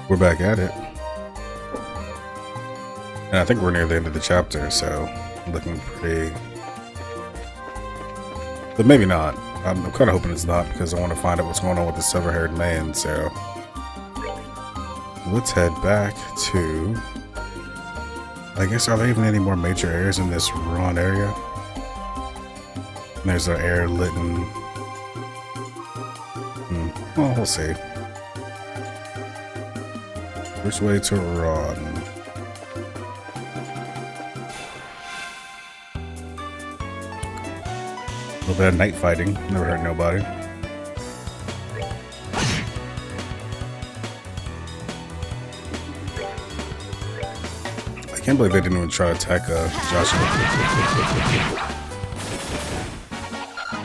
We're back at it. And I think we're near the end of the chapter, so looking pretty... But maybe not. I'm kind of hoping it's not, because I want to find out what's going on with the silver-haired man, so... Let's head back to... I guess, are there even any more major areas in this Ruan area? There's an air lit in... Well, we'll see. Which way to run? A little bit of night fighting. Never hurt nobody. I can't believe they didn't even try to attack Joshua.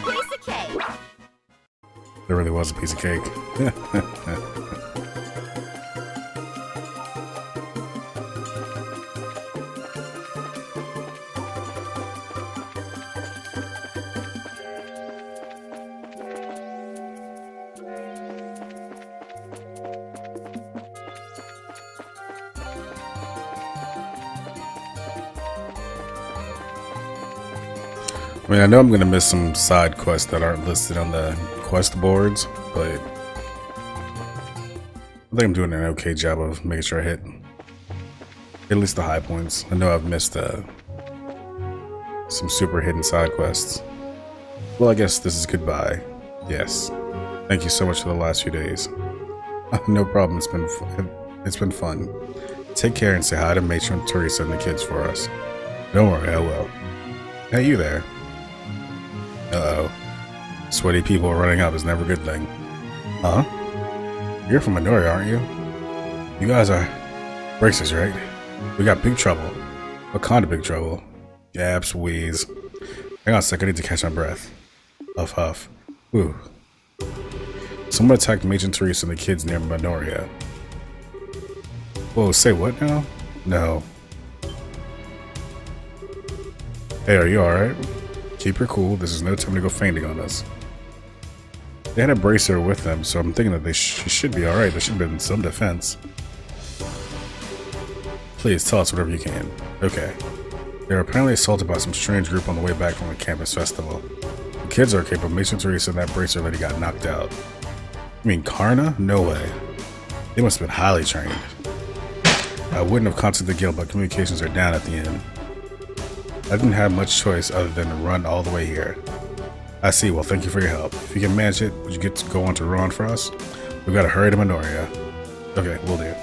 Piece of cake. There really was a piece of cake. I mean, I know I'm going to miss some side quests that aren't listed on the quest boards, but I think I'm doing an okay job of making sure I hit at least the high points. I know I've missed some super hidden side quests. Well, I guess this is goodbye. Yes. Thank you so much for the last few days. No problem. It's been fun. Take care and say hi to Matron Teresa and the kids for us. Don't worry, I will. Hey, you there. Uh-oh. Sweaty people running up is never a good thing. Huh? You're from Minoria, aren't you? You guys are bracers, right? We got big trouble. What kind of big trouble? Gaps, wheeze. Hang on a sec, I need to catch my breath. Huff, huff. Ooh. Someone attacked Major Teresa and the kids near Minoria. Whoa, say what now? No. Hey, are you alright? Keep your cool, this is no time to go fainting on us. They had a bracer with them, so I'm thinking that they should be alright. There should have been some defense. Please, tell us whatever you can. Okay. They were apparently assaulted by some strange group on the way back from the campus festival. The kids are okay, but Mason Teresa and that bracer lady got knocked out. You mean Karna? No way. They must have been highly trained. I wouldn't have contacted the guild, but communications are down at the end. I didn't have much choice other than to run all the way here. I see. Well, thank you for your help. If you can manage it, would you get to go on to Ruan for us? We've got to hurry to Minoria. Okay, we'll do.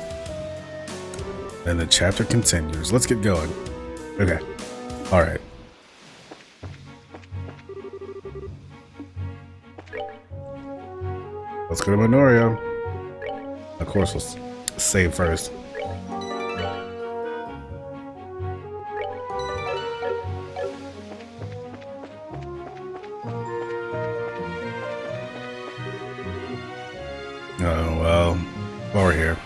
And the chapter continues. Let's get going. Okay. Alright. Let's go to Minoria. Of course, let's save first. Oh, well, while we're here.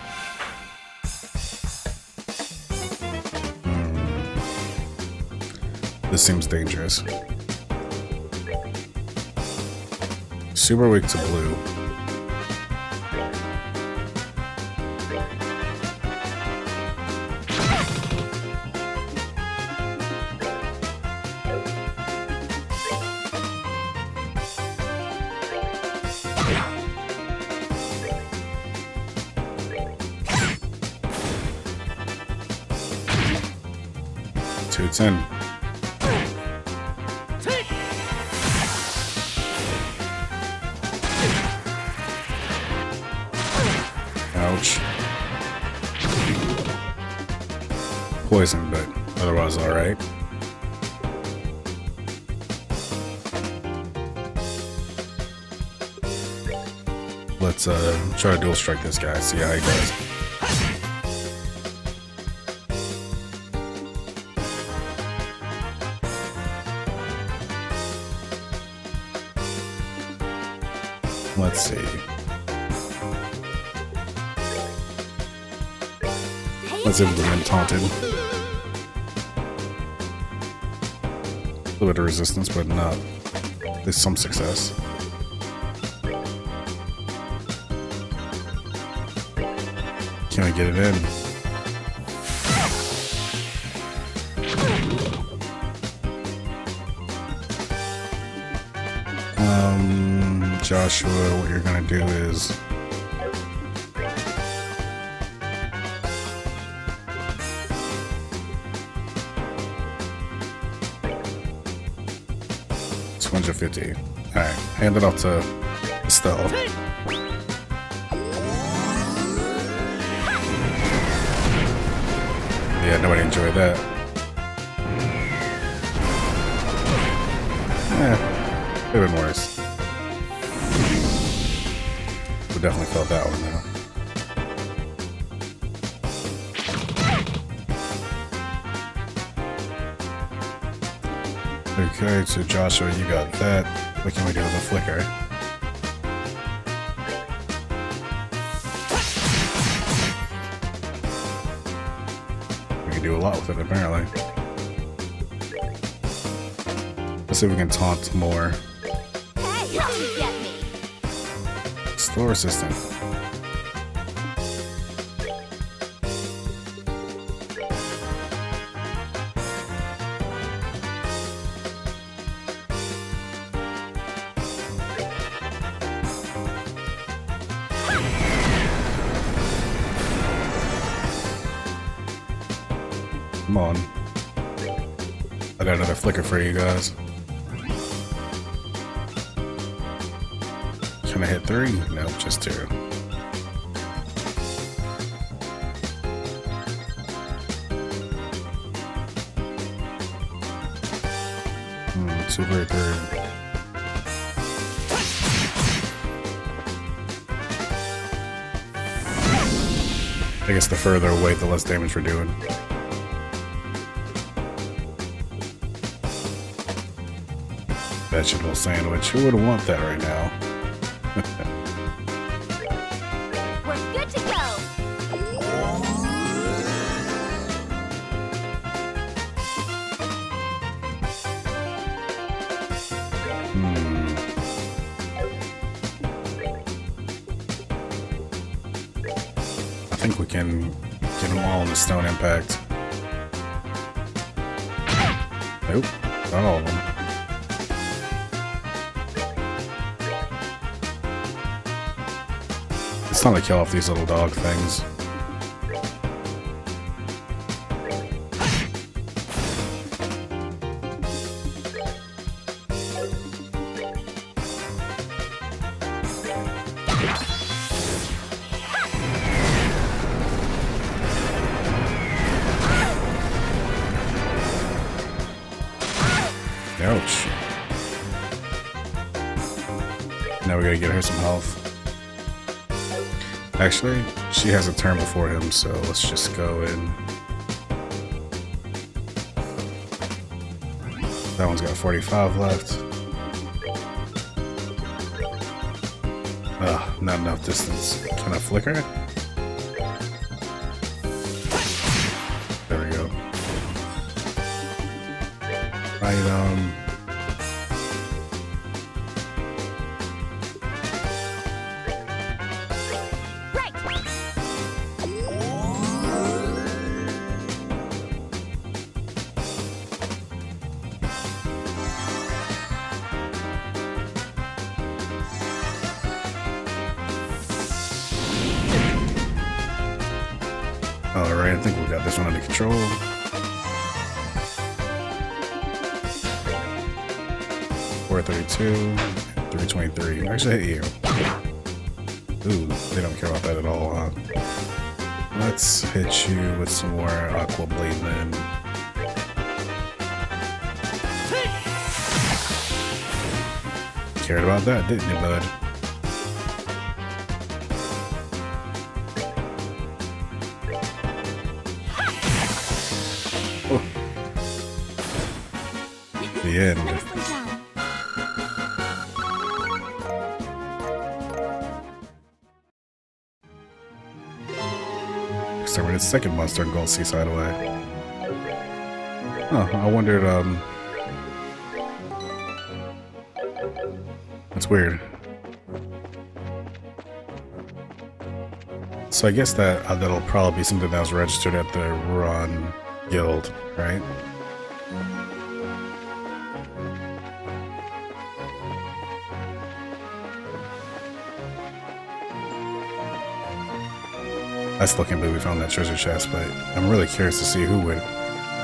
This seems dangerous. Super weak to blue. It's in. Ouch. Poison, but otherwise alright. Let's try to dual strike this guy, see how he does. Let's see. Let's see if we've been taunted. A little bit of resistance, but not. There's some success. Can we get it in? Joshua, what you're gonna do is $250. Alright, hand it off to Estelle. Yeah, nobody enjoyed that. Could have been worse. We definitely felt that one though. Okay, so Joshua, you got that. What can we do with the flicker? We can do a lot with it, apparently. Let's see if we can taunt more. Hey, help me get me. Slow resistant. Come on. I got another flicker for you guys. Can I hit 3? Nope, just 2. Two for 3. I guess the further away, the less damage we're doing. Vegetable sandwich. Who would want that right now? We're good to go. I think we can get them all in the stone impact. Nope, not all of them. It's time to kill off these little dog things. Ouch. Now we gotta get her some health. Actually, she has a turn before him, so let's just go in. That one's got 45 left. Ugh, not enough distance. Can I flicker it? There we go. Item. Alright, I think we got this one under control. $432, $323. Actually, hit you. Ooh, they don't care about that at all, huh? Let's hit you with some more Aqua Blade then. Cared about that, didn't you, bud? Oh. The end. Exterminated second monster in Gold Seaside away. Huh, I wondered, that's weird. So I guess that'll probably be something that was registered at the Ruan Guild, right? That's looking believe we found that treasure chest, but I'm really curious to see who would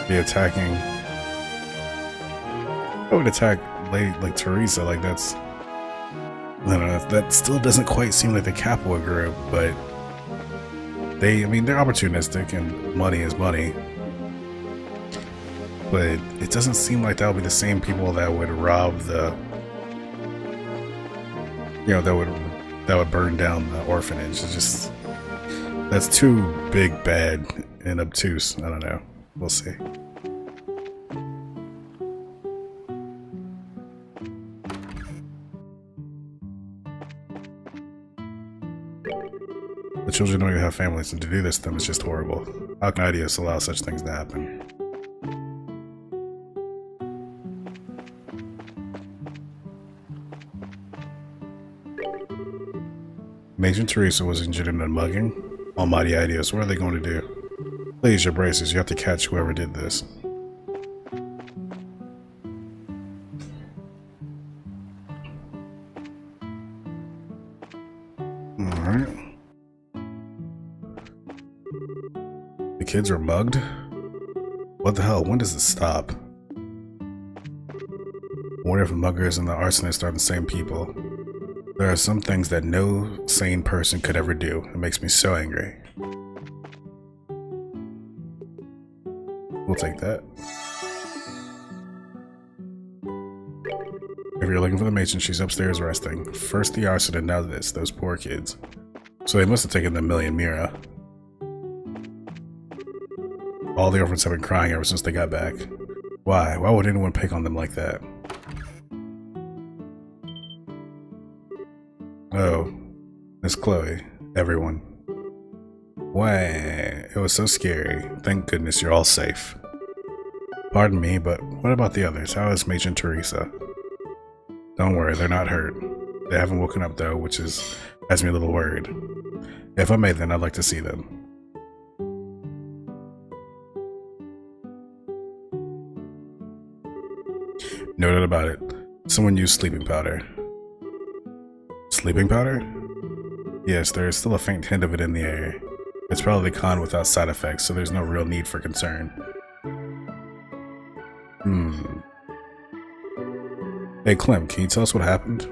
be attacking. Who would attack like Teresa? Like that's, I don't know. That still doesn't quite seem like the Capua group, but I mean, they're opportunistic and money is money. But it doesn't seem like that would be the same people that would rob the, that would burn down the orphanage. It's just, that's too big, bad, and obtuse. I don't know. We'll see. The children know you have families, and to do this to them is just horrible. How can IDS allow such things to happen? Agent Teresa was injured in a mugging. Almighty IDS, what are they going to do? Please, your braces. You have to catch whoever did this. Alright. The kids were mugged? What the hell? When does it stop? I wonder if the muggers and the arsonists are the same people. There are some things that no sane person could ever do. It makes me so angry. We'll take that. If you're looking for the matron, she's upstairs resting. First the arson and now this. Those poor kids. So they must have taken the million Mira. All the orphans have been crying ever since they got back. Why? Why would anyone pick on them like that? Oh, Miss Chloe. Everyone. Why? It was so scary. Thank goodness you're all safe. Pardon me, but what about the others? How is Matron Teresa? Don't worry, they're not hurt. They haven't woken up though, which has me a little worried. If I may, then I'd like to see them. No doubt about it. Someone used sleeping powder. Sleeping powder? Yes, there is still a faint hint of it in the air. It's probably con without side effects, so there's no real need for concern. Hey Clem, can you tell us what happened?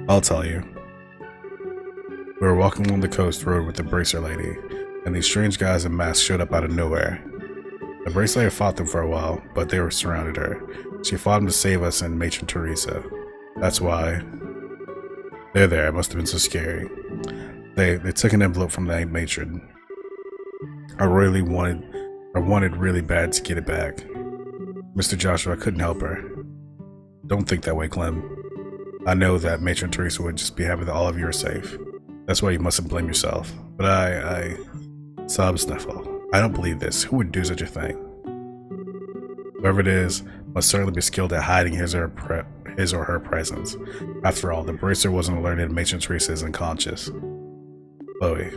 I'll tell you. We were walking along the coast road with the bracer lady, and these strange guys in masks showed up out of nowhere. The bracer lady fought them for a while, but they were surrounded her. She fought them to save us and Matron Teresa. That's why. There, it must have been so scary. They took an envelope from the matron. I wanted really bad to get it back. Mr. Joshua, I couldn't help her. Don't think that way, Clem. I know that Matron Teresa would just be happy that all of you are safe. That's why you mustn't blame yourself. But I sob sniffle. I don't believe this. Who would do such a thing? Whoever it is must certainly be skilled at hiding his or her presence. After all, the bracer wasn't alerted and Matron Teresa is unconscious. Chloe,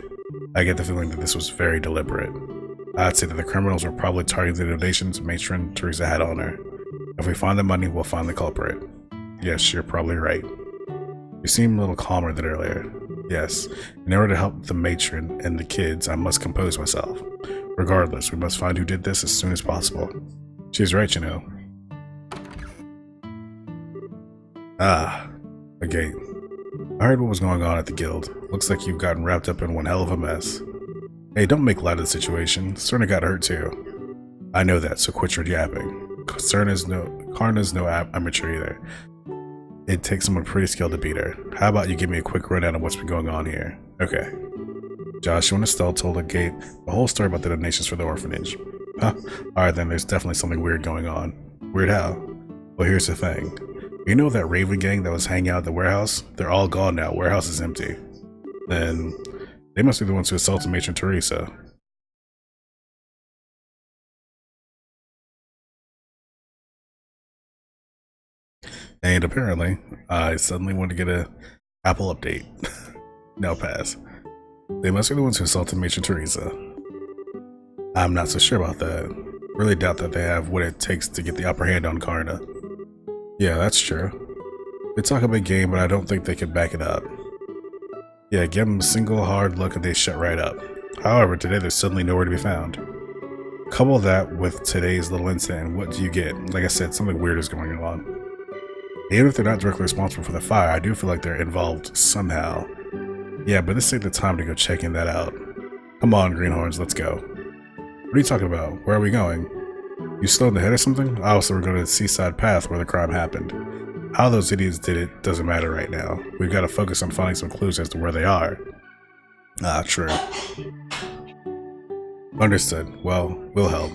I get the feeling that this was very deliberate. I'd say that the criminals were probably targeting the donations Matron Teresa had on her. If we find the money, we'll find the culprit. Yes, you're probably right. You seem a little calmer than earlier. Yes, in order to help the matron and the kids, I must compose myself. Regardless, we must find who did this as soon as possible. She's right, you know. Ah, a gate. I heard what was going on at the guild. Looks like you've gotten wrapped up in one hell of a mess. Hey, don't make light of the situation. Serna got hurt too. I know that, so quit your yapping. Karna's no amateur either. It takes someone pretty skilled to beat her. How about you give me a quick rundown of what's been going on here? Okay. Joshua and Estelle told the whole story about the donations for the orphanage. Huh? Alright then, there's definitely something weird going on. Weird how? Well, here's the thing. You know that Raven gang that was hanging out at the warehouse? They're all gone now. Warehouse is empty. Then they must be the ones who assaulted Matron Teresa. And apparently, I suddenly want to get a Apple update. Now pass. They must be the ones who assaulted Matron Teresa. I'm not so sure about that. Really doubt that they have what it takes to get the upper hand on Karna. Yeah, that's true. They talk a big game, but I don't think they can back it up. Yeah, give them a single hard look and they shut right up. However, today they're suddenly nowhere to be found. Couple that with today's little incident, and what do you get? Like I said, something weird is going on. Even if they're not directly responsible for the fire, I do feel like they're involved somehow. Yeah, but this ain't the time to go checking that out. Come on, Greenhorns, let's go. What are you talking about? Where are we going? You still in the head or something? Oh, so we're going to the seaside path where the crime happened. How those idiots did it doesn't matter right now. We've got to focus on finding some clues as to where they are. Ah, true. Understood. Well, we'll help.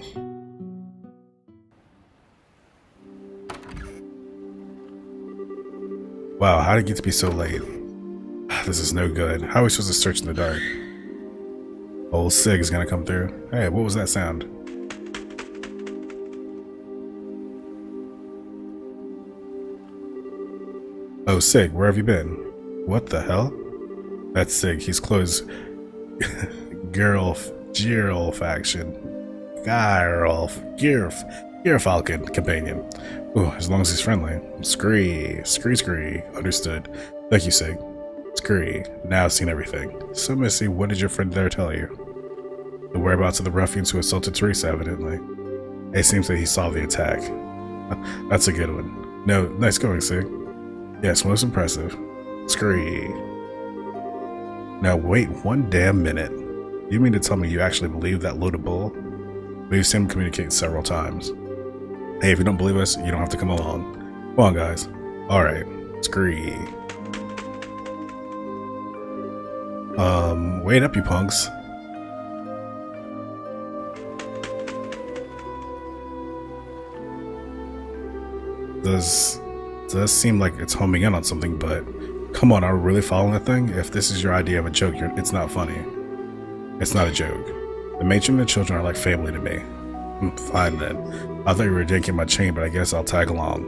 Wow, how did it get to be so late? This is no good. How are we supposed to search in the dark? Old Sig is gonna come through. Hey, what was that sound? Oh, Sig, where have you been? What the hell? That's Sig. He's Chloe's Girl faction. Falcon companion. Ooh, as long as he's friendly. Scree. Understood. Thank you, Sig. Scree. Now I've seen everything. So, Missy, what did your friend there tell you? The whereabouts of the ruffians who assaulted Teresa, evidently. It seems that he saw the attack. That's a good one. No, nice going, Sig. Yes, most impressive. Scree. Now wait one damn minute. You mean to tell me you actually believe that load of bull? We've seen him communicate several times. Hey, if you don't believe us, you don't have to come along. Come on, guys. Alright. Scree. Wait up, you punks. Does seem like it's homing in on something, but come on, are we really following the thing? If this is your idea of a joke, it's not funny. It's not a joke. The matron and the children are like family to me. Fine then. I thought you were yanking my chain, but I guess I'll tag along.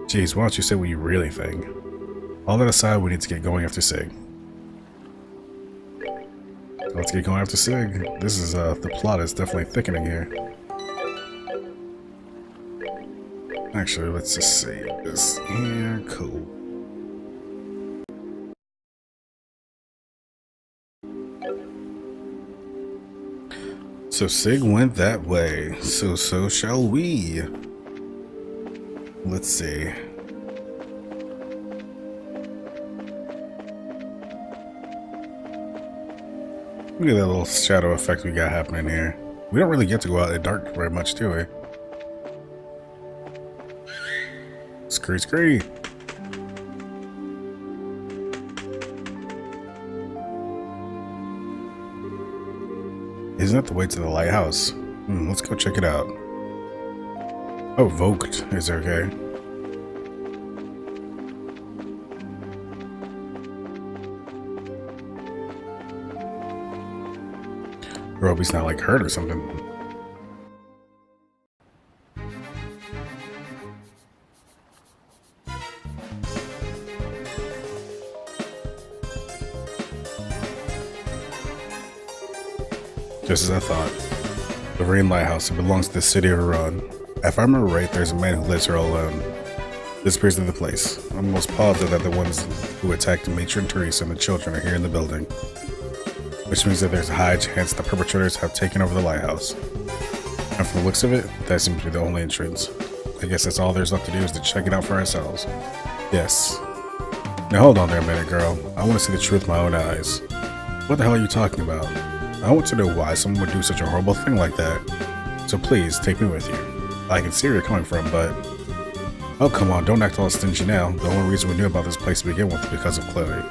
Jeez, why don't you say what you really think? All that aside, we need to get going after Sig. Let's get going after Sig. This is, the plot is definitely thickening here. Actually, let's just save this here. Cool. So Sig went that way. So shall we. Let's see. Look at that little shadow effect we got happening here. We don't really get to go out in the dark very much, do we? Scree. Isn't that the way to the lighthouse? Let's go check it out. Oh, Voked is okay. I hope he's not like hurt or something. Just as I thought. The Rain Lighthouse, it belongs to the city of Iran. If I remember right, there's a man who lives here all alone. Disappears in the place. I'm almost positive that the ones who attacked Matron Teresa and the children are here in the building. Which means that there's a high chance the perpetrators have taken over the lighthouse. And from the looks of it, that seems to be the only entrance. I guess that's all there's left to do is to check it out for ourselves. Yes. Now hold on there a minute, girl. I want to see the truth with my own eyes. What the hell are you talking about? I want to know why someone would do such a horrible thing like that. So please, take me with you. I can see where you're coming from, but... Oh, come on, don't act all stingy now. The only reason we knew about this place to begin with is because of Chloe.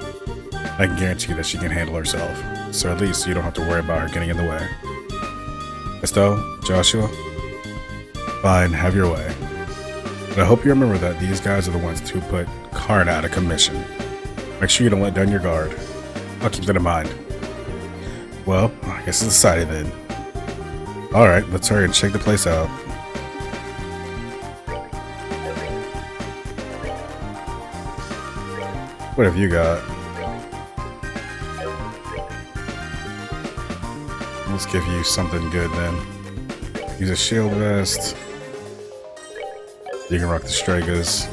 I can guarantee that she can handle herself, so at least you don't have to worry about her getting in the way. Estelle, Joshua, fine, have your way. But I hope you remember that these guys are the ones who put Karna out of commission. Make sure you don't let down your guard. I'll keep that in mind. Well, I guess it's decided then. Alright, let's hurry and check the place out. What have you got? let's give you something good then. Use a shield vest. You can rock the Stragas.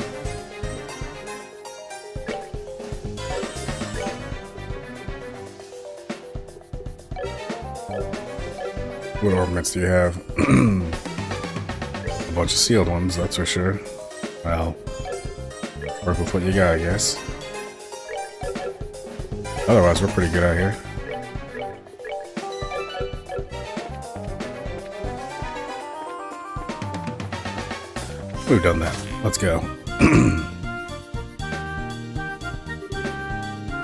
What ornaments do you have? A bunch of sealed ones, that's for sure. Well, work with what you got, I guess. Otherwise, we're pretty good out here. We've done that. Let's go.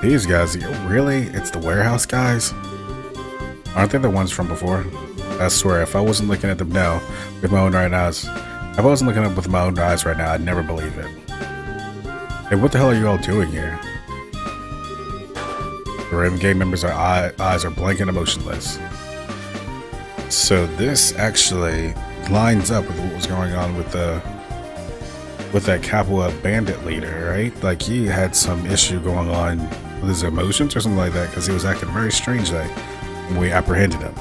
These guys, really? It's the warehouse guys? Aren't they the ones from before? I swear, if I wasn't looking at them now with my own eyes, if I wasn't looking at them with my own eyes right now, I'd never believe it. Hey, what the hell are you all doing here? The Raven Gang members' eyes are blank and emotionless. So this actually lines up with what was going on with that Capua bandit leader, right? Like he had some issue going on with his emotions or something like that, because he was acting very strange when we apprehended him.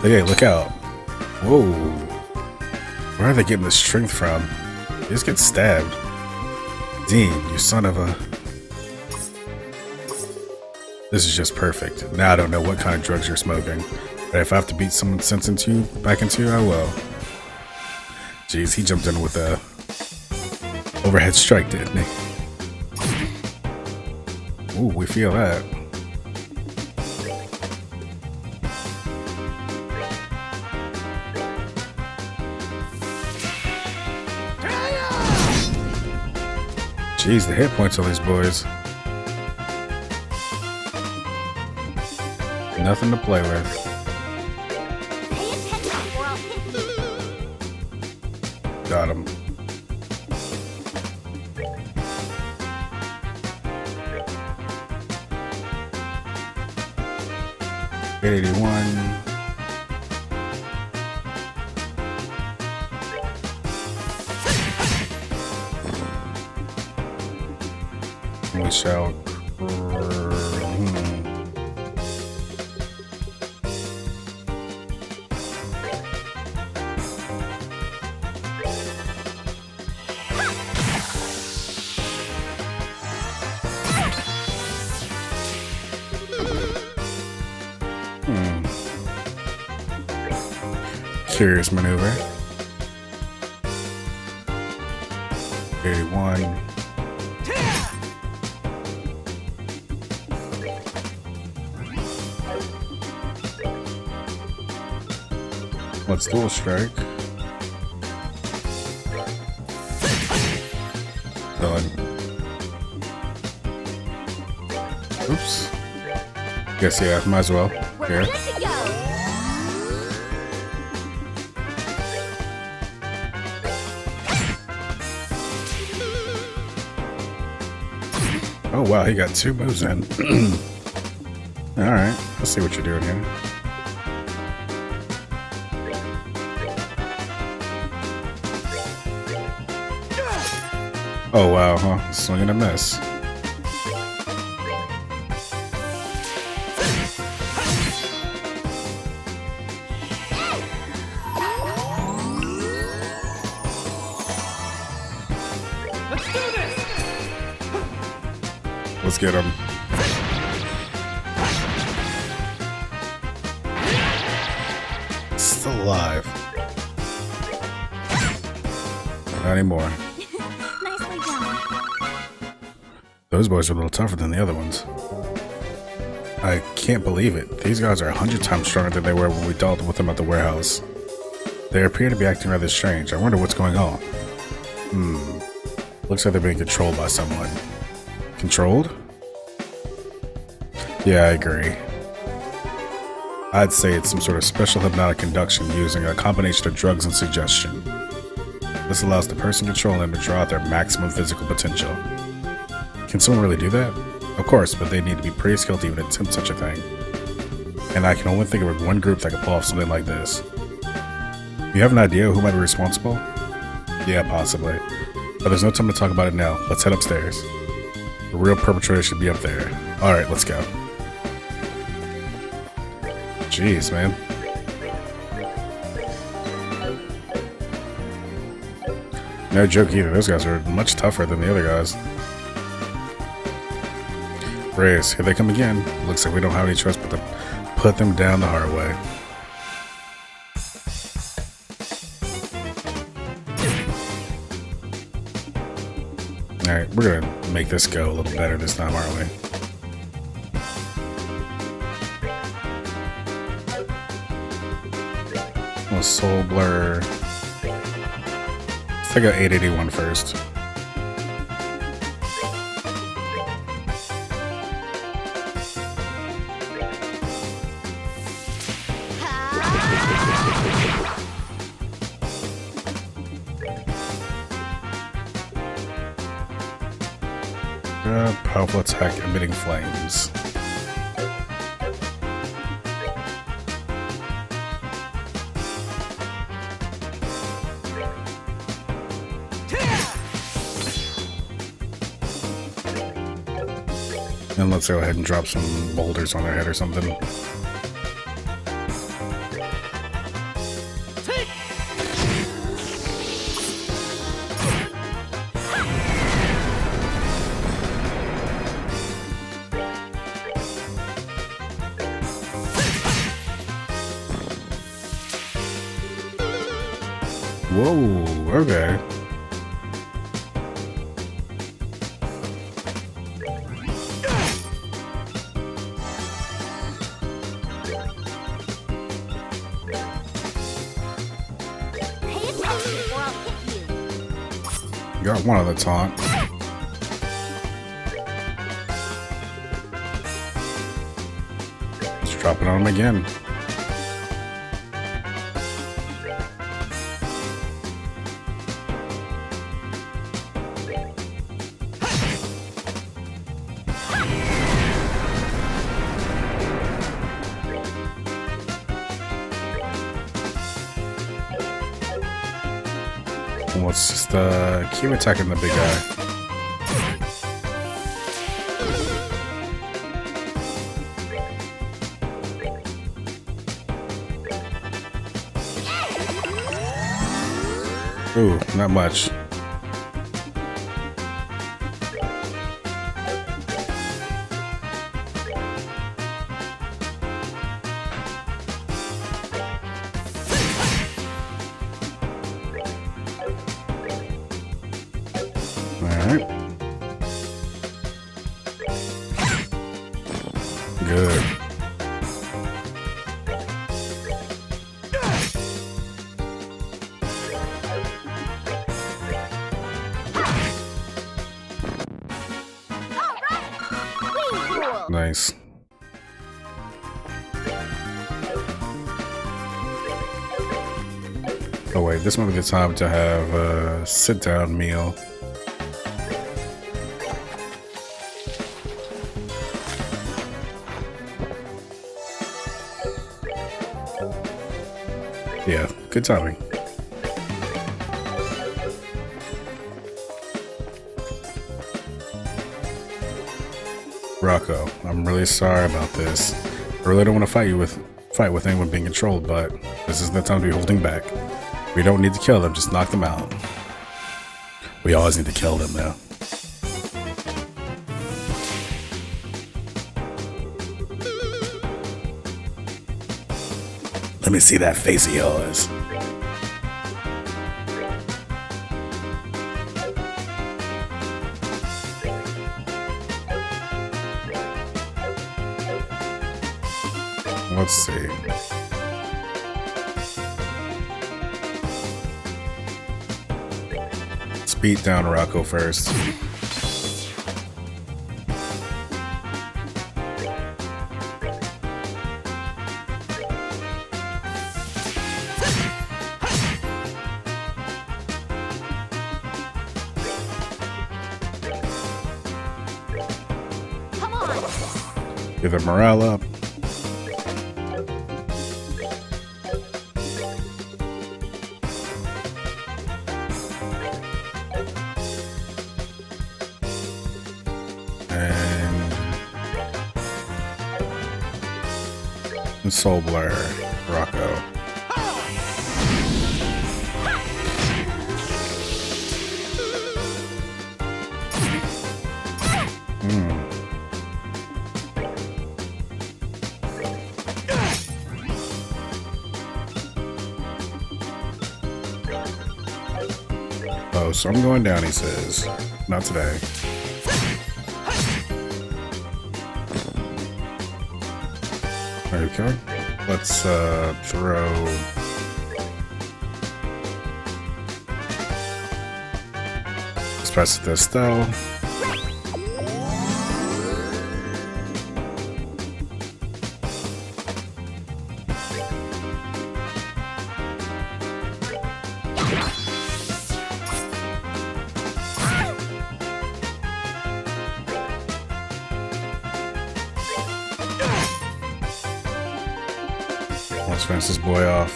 Hey, look out. Whoa. Where are they getting the strength from? They just get stabbed. Dean, you son of a... This is just perfect. Now I don't know what kind of drugs you're smoking, but if I have to beat someone's sense back into you, I will. Jeez, he jumped in with a overhead strike, didn't he? Ooh, we feel that. Jeez, the hit points on these boys. Nothing to play with. Pay attention or I'll hit you. Got him. $881. We shall. Curious maneuver. 81. Let's dual strike. Done. Oops. Guess yeah, might as well. We're Here. good to go. Oh wow, he got 2 moves in. Alright, let's see what you're doing here. Oh wow, huh? Swing and a miss. Let's get him. Still alive. Not anymore. Nicely done. Those boys are a little tougher than the other ones. I can't believe it. These guys are 100 times stronger than they were when we dealt with them at the warehouse. They appear to be acting rather strange. I wonder what's going on. Looks like they're being controlled by someone. Controlled? Yeah, I agree. I'd say it's some sort of special hypnotic induction using a combination of drugs and suggestion. This allows the person controlling them to draw out their maximum physical potential. Can someone really do that? Of course, but they need to be pretty skilled to even attempt such a thing. And I can only think of one group that could pull off something like this. You have an idea who might be responsible? Yeah, possibly. But there's no time to talk about it now. Let's head upstairs. The real perpetrator should be up there. Alright, let's go. Jeez, man. No joke either. Those guys are much tougher than the other guys. Race, here they come again. Looks like we don't have any choice but to put them down the hard way. Alright, we're gonna make this go a little better this time, aren't we? Well, Soul Blur. Let's take out 881 first. Powerful attack emitting flames. And let's go ahead and drop some boulders on their head or something. Whoa, okay. Pay attention or I'll hit you. Got one on the taunt. Let's drop it on him again. Let's just keep attacking the big guy. Ooh, not much. Alright. Good. Nice. Oh wait, this might be the time to have a sit-down meal. Yeah, good timing. Rocco, I'm really sorry about this. I really don't want to fight with anyone being controlled, but this is the time to be holding back. We don't need to kill them, just knock them out. We always need to kill them though. Let me see that face of yours. Let's see. Let's beat down Rocco first. Come on. Get their morale up. And Soul Blur, Rocco. Oh, so I'm going down, he says. Not today. Okay. Let's throw... Let's press this though. Let's finish this boy off.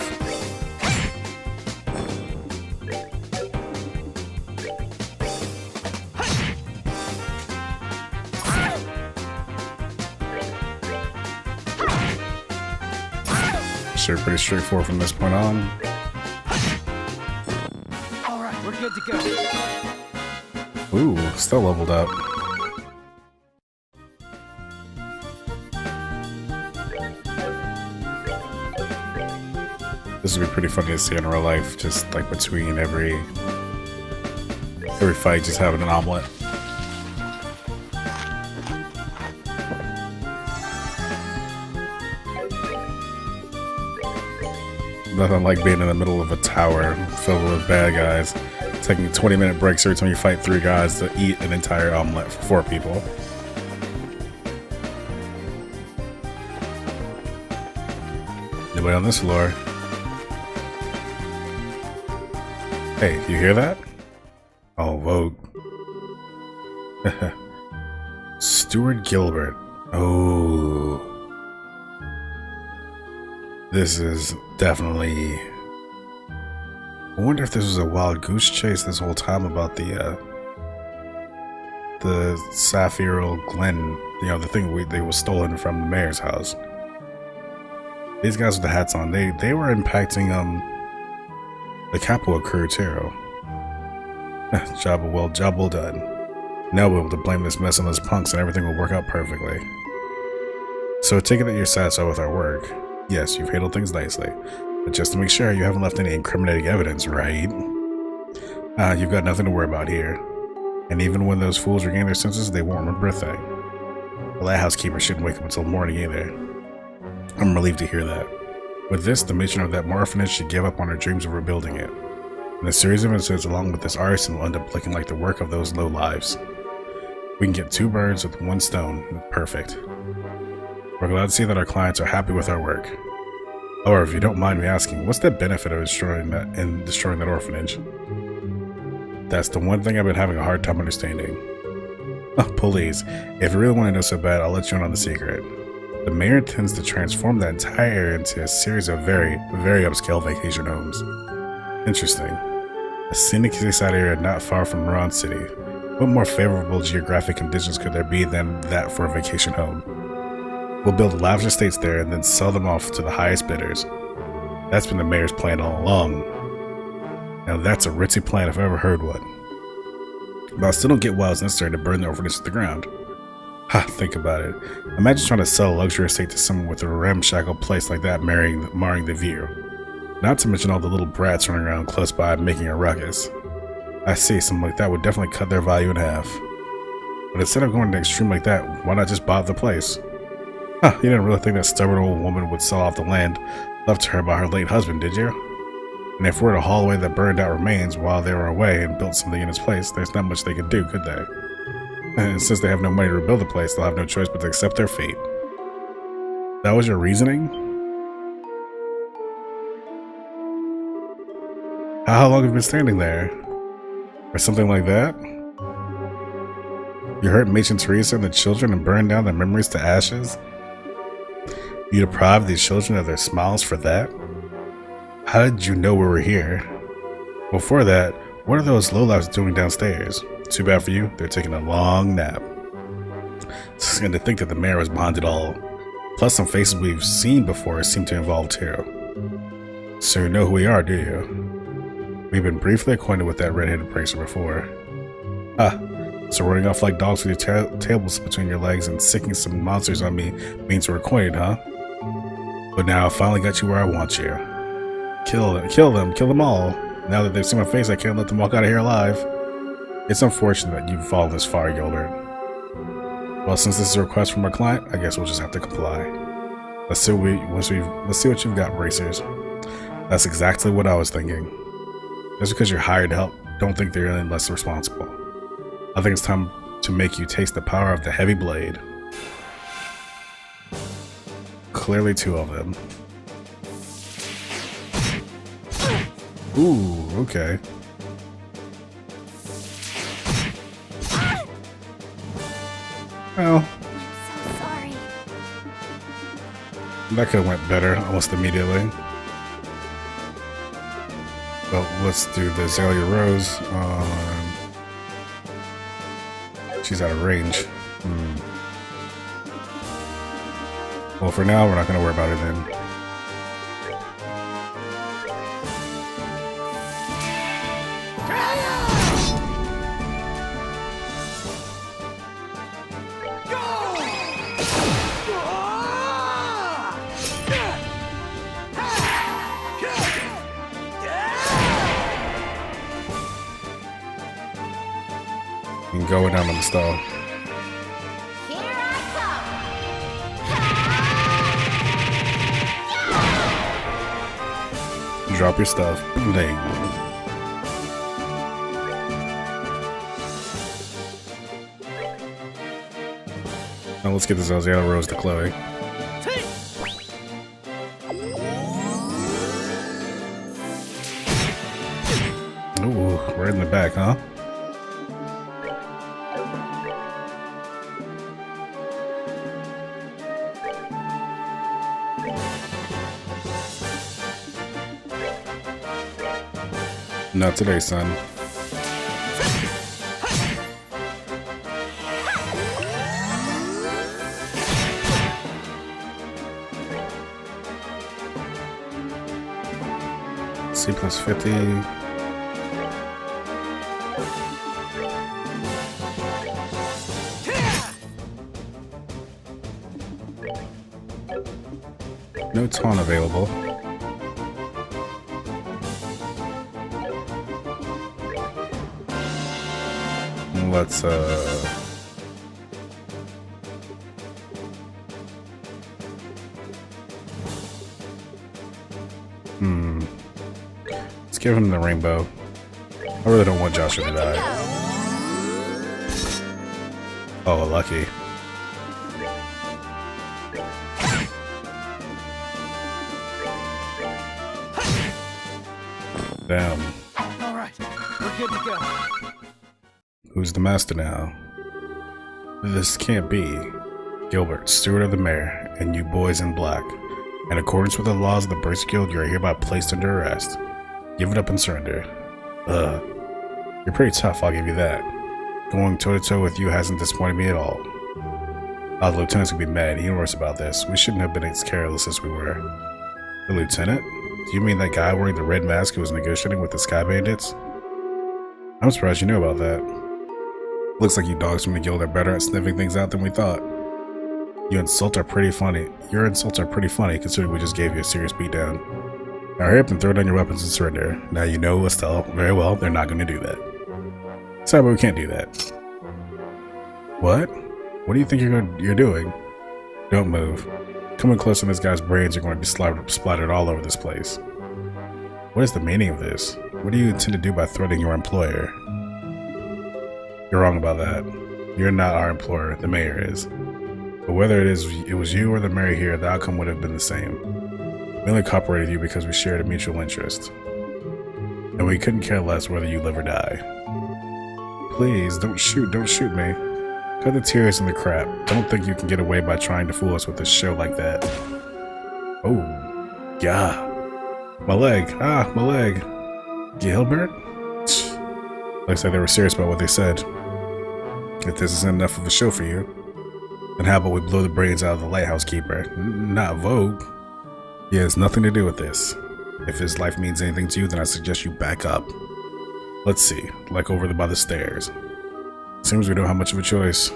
Sure, pretty straightforward from this point on. Alright, we're good to go. Ooh, still leveled up. This would be pretty funny to see in real life, just like between every fight, just having an omelet. Nothing like being in the middle of a tower filled with bad guys, taking 20-minute breaks every time you fight 3 guys to eat an entire omelet for 4 people. Anybody on this floor? Hey, you hear that? Oh, Vogue. Stuart Gilbert. Oh. This is definitely... I wonder if this was a wild goose chase this whole time about the Sapphire Glen, you know, the thing they was stolen from the mayor's house. These guys with the hats on, they were impacting the Capua crew too. Job well done. Now we'll be able to blame this mess on those punks and everything will work out perfectly. So take it that you're satisfied with our work. Yes, you've handled things nicely. But just to make sure you haven't left any incriminating evidence, right? You've got nothing to worry about here. And even when those fools regain their senses, they won't remember a thing. The lighthouse keeper shouldn't wake up until morning either. I'm relieved to hear that. With this, the matron of that orphanage should give up on her dreams of rebuilding it. And a series of incidents along with this arson will end up looking like the work of those low lives. We can get 2 birds with 1 stone. Perfect. We're glad to see that our clients are happy with our work. However, if you don't mind me asking, what's the benefit of destroying that orphanage? That's the one thing I've been having a hard time understanding. Oh, please. If you really want to know so bad, I'll let you in on the secret. The mayor intends to transform that entire area into a series of very, very upscale vacation homes. Interesting. A scenic seaside area not far from Moran City. What more favorable geographic conditions could there be than that for a vacation home? We'll build lavish estates there and then sell them off to the highest bidders. That's been the mayor's plan all along. Now that's a ritzy plan if I ever heard one. But I still don't get why it's necessary to burn the orphanage to the ground. Ha, think about it. Imagine trying to sell a luxury estate to someone with a ramshackle place like that marring the view. Not to mention all the little brats running around close by making a ruckus. I see, something like that would definitely cut their value in half. But instead of going to an extreme like that, why not just buy the place? Huh, you didn't really think that stubborn old woman would sell off the land left to her by her late husband, did you? And if we're to haul away the burned out remains while they were away and built something in its place, there's not much they could do, could they? And since they have no money to rebuild the place, they'll have no choice but to accept their fate. That was your reasoning? How long have you been standing there? Or something like that? You hurt Matron Teresa and the children and burned down their memories to ashes? You deprived these children of their smiles for that? How did you know we were here? Before that, what are those lowlifes doing downstairs? Too bad for you, they're taking a long nap. And to think that the mayor was behind it all. Plus, some faces we've seen before seem to involve too. So you know who we are, do you? We've been briefly acquainted with that red-headed racer before. Ah, so running off like dogs with your tails between your legs and sicking some monsters on me means we're acquainted, huh? But now I finally got you where I want you. Kill them all. Now that they've seen my face, I can't let them walk out of here alive. It's unfortunate that you've fallen this far, Gilbert. Well, since this is a request from our client, I guess we'll just have to comply. Let's see what you've got, racers. That's exactly what I was thinking. Just because you're hired to help, don't think they're any less responsible. I think it's time to make you taste the power of the heavy blade. Clearly 2 of them. Ooh, okay. Well, I'm so sorry. that could have went better almost immediately. But let's do the Azalea Rose on... She's out of range. Well, for now, we're not going to worry about it then. You can go down on the stall. Here I Drop your stuff. There you go. Now let's get this Azalea Rose to Chloe. Ooh, right in the back, huh? Not today, son. C plus 50. No taunt available. Let's let's give him the rainbow. I really don't want Joshua to die. Oh, lucky. Damn. All right, we're good to go. Who's the master now? This can't be. Gilbert, steward of the mayor, and you boys in black. In accordance with the laws of the Birds Guild, you are hereby placed under arrest. Give it up and surrender. You're pretty tough, I'll give you that. Going toe-to-toe with you hasn't disappointed me at all. The lieutenant's gonna be mad, even worse about this. We shouldn't have been as careless as we were. The lieutenant? Do you mean that guy wearing the red mask who was negotiating with the Sky Bandits? I'm surprised you knew about that. Looks like you dogs from the guild are better at sniffing things out than we thought. Your insults are pretty funny considering we just gave you a serious beatdown. Now hurry up and throw down your weapons and surrender. Now you know Estelle very well they're not going to do that. Sorry, but we can't do that. What? What do you think you're doing? Don't move. Coming close and this guy's brains are going to be splattered all over this place. What is the meaning of this? What do you intend to do by threatening your employer? You're wrong about that. You're not our employer, the mayor is. But whether it was you or the mayor here, the outcome would have been the same. We only cooperated with you because we shared a mutual interest. And we couldn't care less whether you live or die. Please, don't shoot me. Cut the tears and the crap. Don't think you can get away by trying to fool us with a show like that. Oh, yeah. My leg, my leg. Gilbert? Looks like they were serious about what they said. If this isn't enough of a show for you. And how about we blow the brains out of the lighthouse keeper? Not Vogue. He has nothing to do with this. If his life means anything to you, then I suggest you back up. Let's see, like over by the stairs. Seems we don't have much of a choice.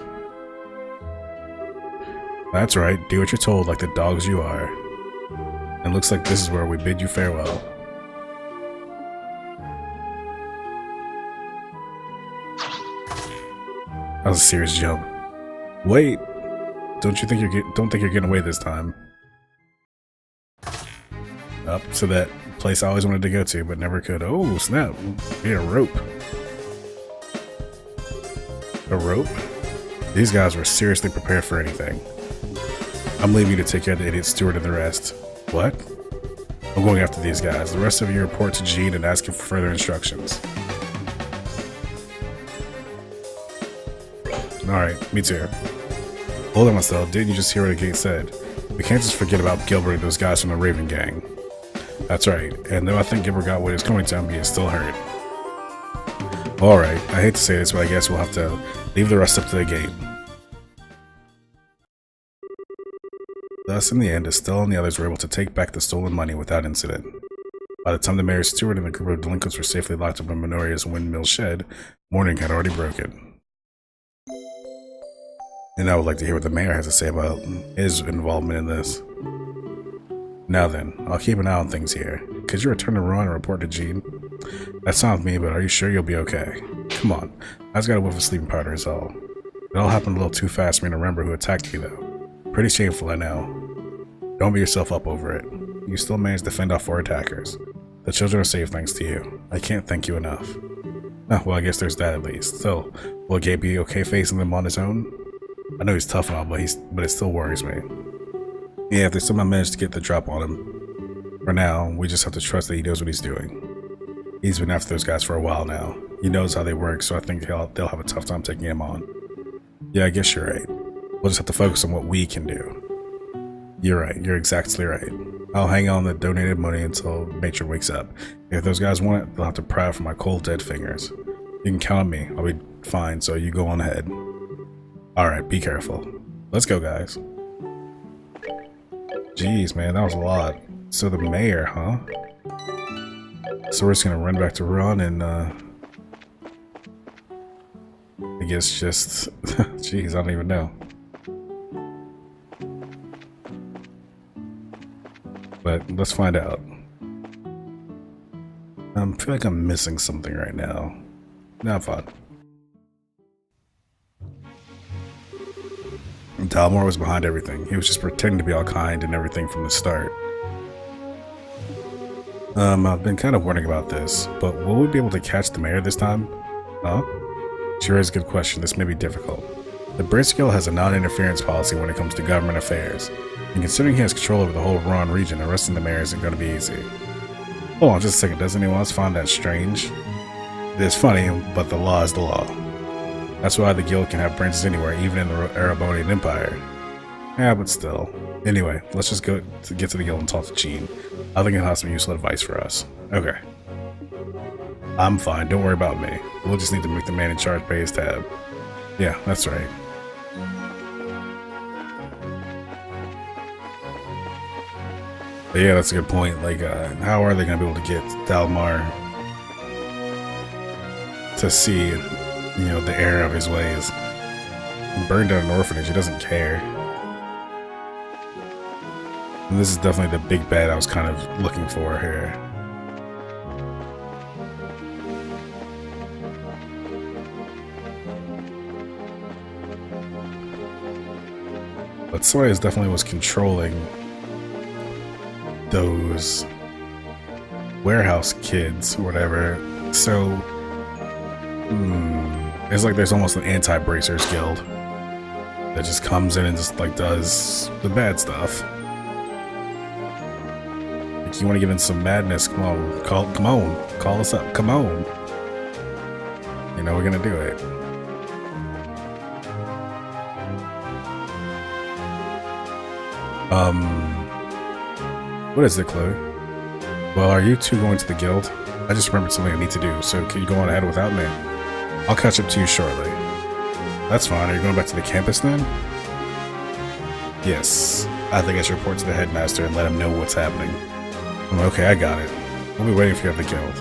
That's right, do what you're told like the dogs you are. And looks like this is where we bid you farewell. That was a serious jump. Wait! Don't think you're getting away this time. Up to that place I always wanted to go to, but never could. Oh, snap. We had a rope. A rope? These guys were seriously prepared for anything. I'm leaving you to take care of the idiot steward and the rest. What? I'm going after these guys. The rest of you report to Gene and ask him for further instructions. Alright, me too. Hold on myself, didn't you just hear what the gate said? We can't just forget about Gilbert and those guys from the Raven Gang. That's right, and though I think Gilbert got what he was coming to him, he is still hurt. Alright, I hate to say this, but I guess we'll have to leave the rest up to the gate. Thus, in the end, Estelle and the others were able to take back the stolen money without incident. By the time the mayor's steward and the group of delinquents were safely locked up in Minoria's windmill shed, morning had already broken. And I would like to hear what the mayor has to say about his involvement in this. Now then, I'll keep an eye on things here. Could you return to Ron and report to Gene? That sounds me, but are you sure you'll be okay? Come on, I just got a whiff of sleeping powder is all. It all happened a little too fast for me to remember who attacked me though. Pretty shameful, I know. Don't beat yourself up over it. You still managed to fend off 4 attackers. The children are safe thanks to you. I can't thank you enough. Oh, well, I guess there's that at least. Still, will Gabe be okay facing them on his own? I know he's tough and all, but it still worries me. Yeah, if they somehow manage to get the drop on him. For now, we just have to trust that he knows what he's doing. He's been after those guys for a while now. He knows how they work, so I think they'll have a tough time taking him on. Yeah, I guess you're right. We'll just have to focus on what we can do. You're right, you're exactly right. I'll hang on the donated money until Matron wakes up. If those guys want it, they'll have to pry from my cold dead fingers. You can count on me, I'll be fine, so you go on ahead. Alright, be careful. Let's go, guys. Jeez, man, that was a lot. So the mayor, huh? So we're just gonna run back to Ron and, I guess just... Jeez, I don't even know. But let's find out. I feel like I'm missing something right now. Not fun. Dalmor was behind everything. He was just pretending to be all kind and everything from the start. I've been kind of wondering about this, but will we be able to catch the mayor this time? Huh? Sure is a good question. This may be difficult. The Bridge Guild has a non-interference policy when it comes to government affairs, and considering he has control over the whole Ron region, arresting the mayor isn't going to be easy. Hold on just a second, does anyone else find that strange? It is funny, but the law is the law. That's why the guild can have branches anywhere, even in the Erebonian Empire. Yeah, but still. Anyway, let's just get to the guild and talk to Gene. I think he'll have some useful advice for us. Okay. I'm fine, don't worry about me. We'll just need to make the man in charge pay his tab. Yeah, that's right. But yeah, that's a good point. Like, how are they going to be able to get Dalmar to see, you know, the error of his ways? He burned down an orphanage, he doesn't care. And this is definitely the big bad I was kind of looking for here. But Soyuz definitely was controlling those warehouse kids or whatever. So it's like there's almost an anti-bracers guild that just comes in and just like does the bad stuff. Like, you want to get in some madness? Come on, call us up. Come on. You know we're gonna do it. What is it, Chloe? Well, are you two going to the guild? I just remembered something I need to do, so can you go on ahead without me? I'll catch up to you shortly. That's fine. Are you going back to the campus then? Yes, I think I should report to the headmaster and let him know what's happening. Okay, I got it. We'll be waiting for you at the guild.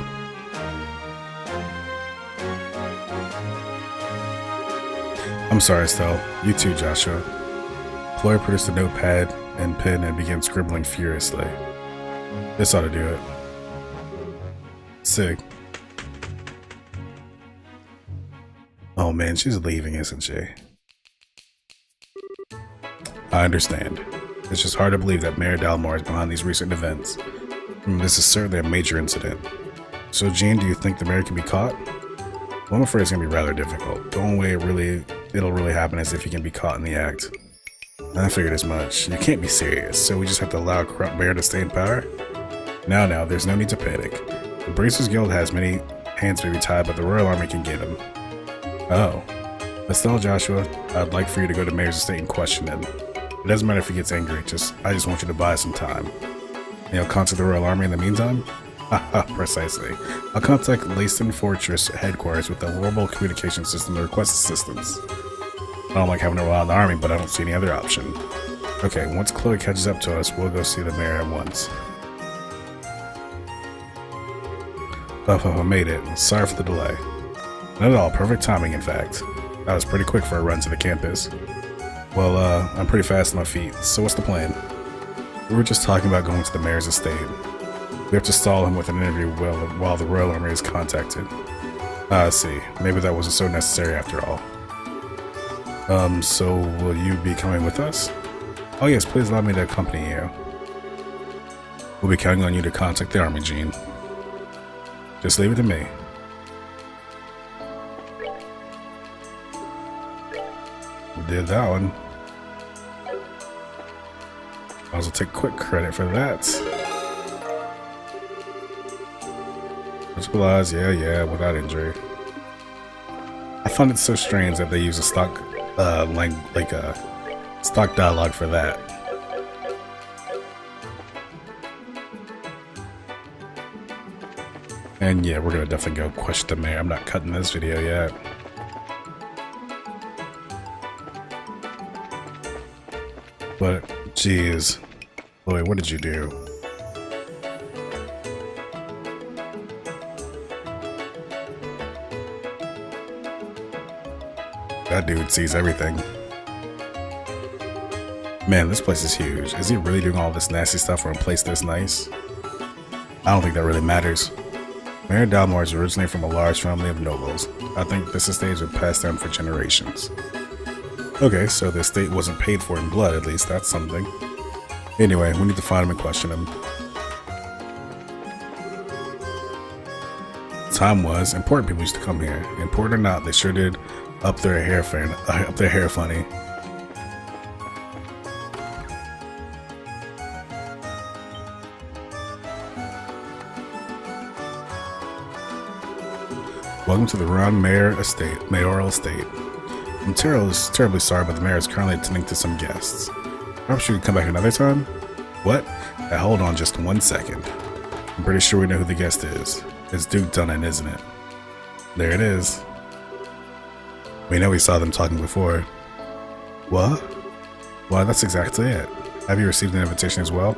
I'm sorry, Estelle. You too, Joshua. Chloe produced a notepad and pen and began scribbling furiously. This ought to do it. Sick. Oh man, she's leaving, isn't she? I understand. It's just hard to believe that Mayor Dalmore is behind these recent events. This is certainly a major incident. So, Jean, do you think the mayor can be caught? Well, I'm afraid it's going to be rather difficult. The only way it'll really happen is if he can be caught in the act. I figured as much. You can't be serious, so we just have to allow a corrupt mayor to stay in power? Now, there's no need to panic. The Bracers Guild has many hands may be tied, but the Royal Army can get him. Oh. Estelle, Joshua, I'd like for you to go to Mayor's estate and question him. It doesn't matter if he gets angry, I just want you to buy some time. Contact the Royal Army in the meantime? Precisely. I'll contact Leyston Fortress headquarters with the horrible communication system to request assistance. I don't like having to rely on the army, but I don't see any other option. Okay, once Chloe catches up to us, we'll go see the mayor at once. I made it. Sorry for the delay. Not at all. Perfect timing, in fact. That was pretty quick for a run to the campus. Well, I'm pretty fast on my feet, so what's the plan? We were just talking about going to the mayor's estate. We have to stall him with an interview while the Royal Army is contacted. I see. Maybe that wasn't so necessary after all. So will you be coming with us? Oh yes, please allow me to accompany you. We'll be counting on you to contact the army, Jean. Just leave it to me. We did that one. I also take quick credit for that. Visualize, yeah, without injury. I find it so strange that they use a stock, stock dialogue for that. And yeah, we're gonna definitely go question the mayor. I'm not cutting this video yet. But, jeez. Chloe, what did you do? That dude sees everything. Man, this place is huge. Is he really doing all this nasty stuff for a place this nice? I don't think that really matters. Mayor Dalmore is originally from a large family of nobles. I think this estate was passed down for generations. Okay, so the estate wasn't paid for in blood, at least that's something. Anyway, we need to find him and question him. Time was, important people used to come here. Important or not, they sure did up their hair funny. Welcome to the Ron Mayoral Estate. I'm terribly sorry, but the mayor is currently attending to some guests. Perhaps you could come back another time? What? Now hold on just 1 second. I'm pretty sure we know who the guest is. It's Duke Dunnan, isn't it? There it is. We know we saw them talking before. What? Well, that's exactly it. Have you received an invitation as well?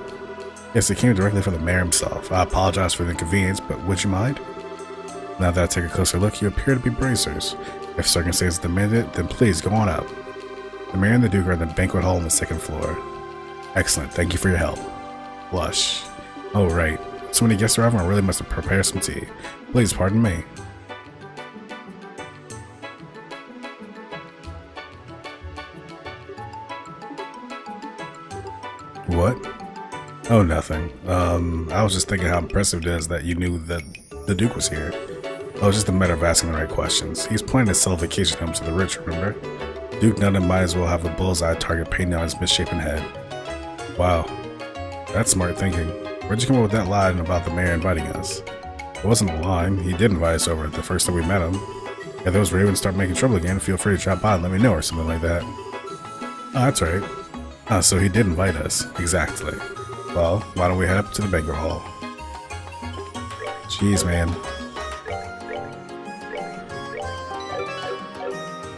Yes, it came directly from the mayor himself. I apologize for the inconvenience, but would you mind? Now that I take a closer look, you appear to be bracers. If circumstances demand it, then please go on up. The mayor and the Duke are in the banquet hall on the 2nd floor. Excellent, thank you for your help. Blush. Oh right, so many guests arriving, I really must have prepared some tea. Please pardon me. What? Oh, nothing. I was just thinking how impressive it is that you knew that the Duke was here. Oh, just a matter of asking the right questions. He's planning to sell a vacation home to the rich, remember? Duke Dunnan might as well have a bullseye target painted on his misshapen head. Wow. That's smart thinking. Where'd you come up with that line about the mayor inviting us? It wasn't a line. He did invite us over the first time we met him. If those ravens start making trouble again, feel free to drop by and let me know or something like that. Oh, that's right. So he did invite us. Exactly. Well, why don't we head up to the banquet hall? Jeez, man.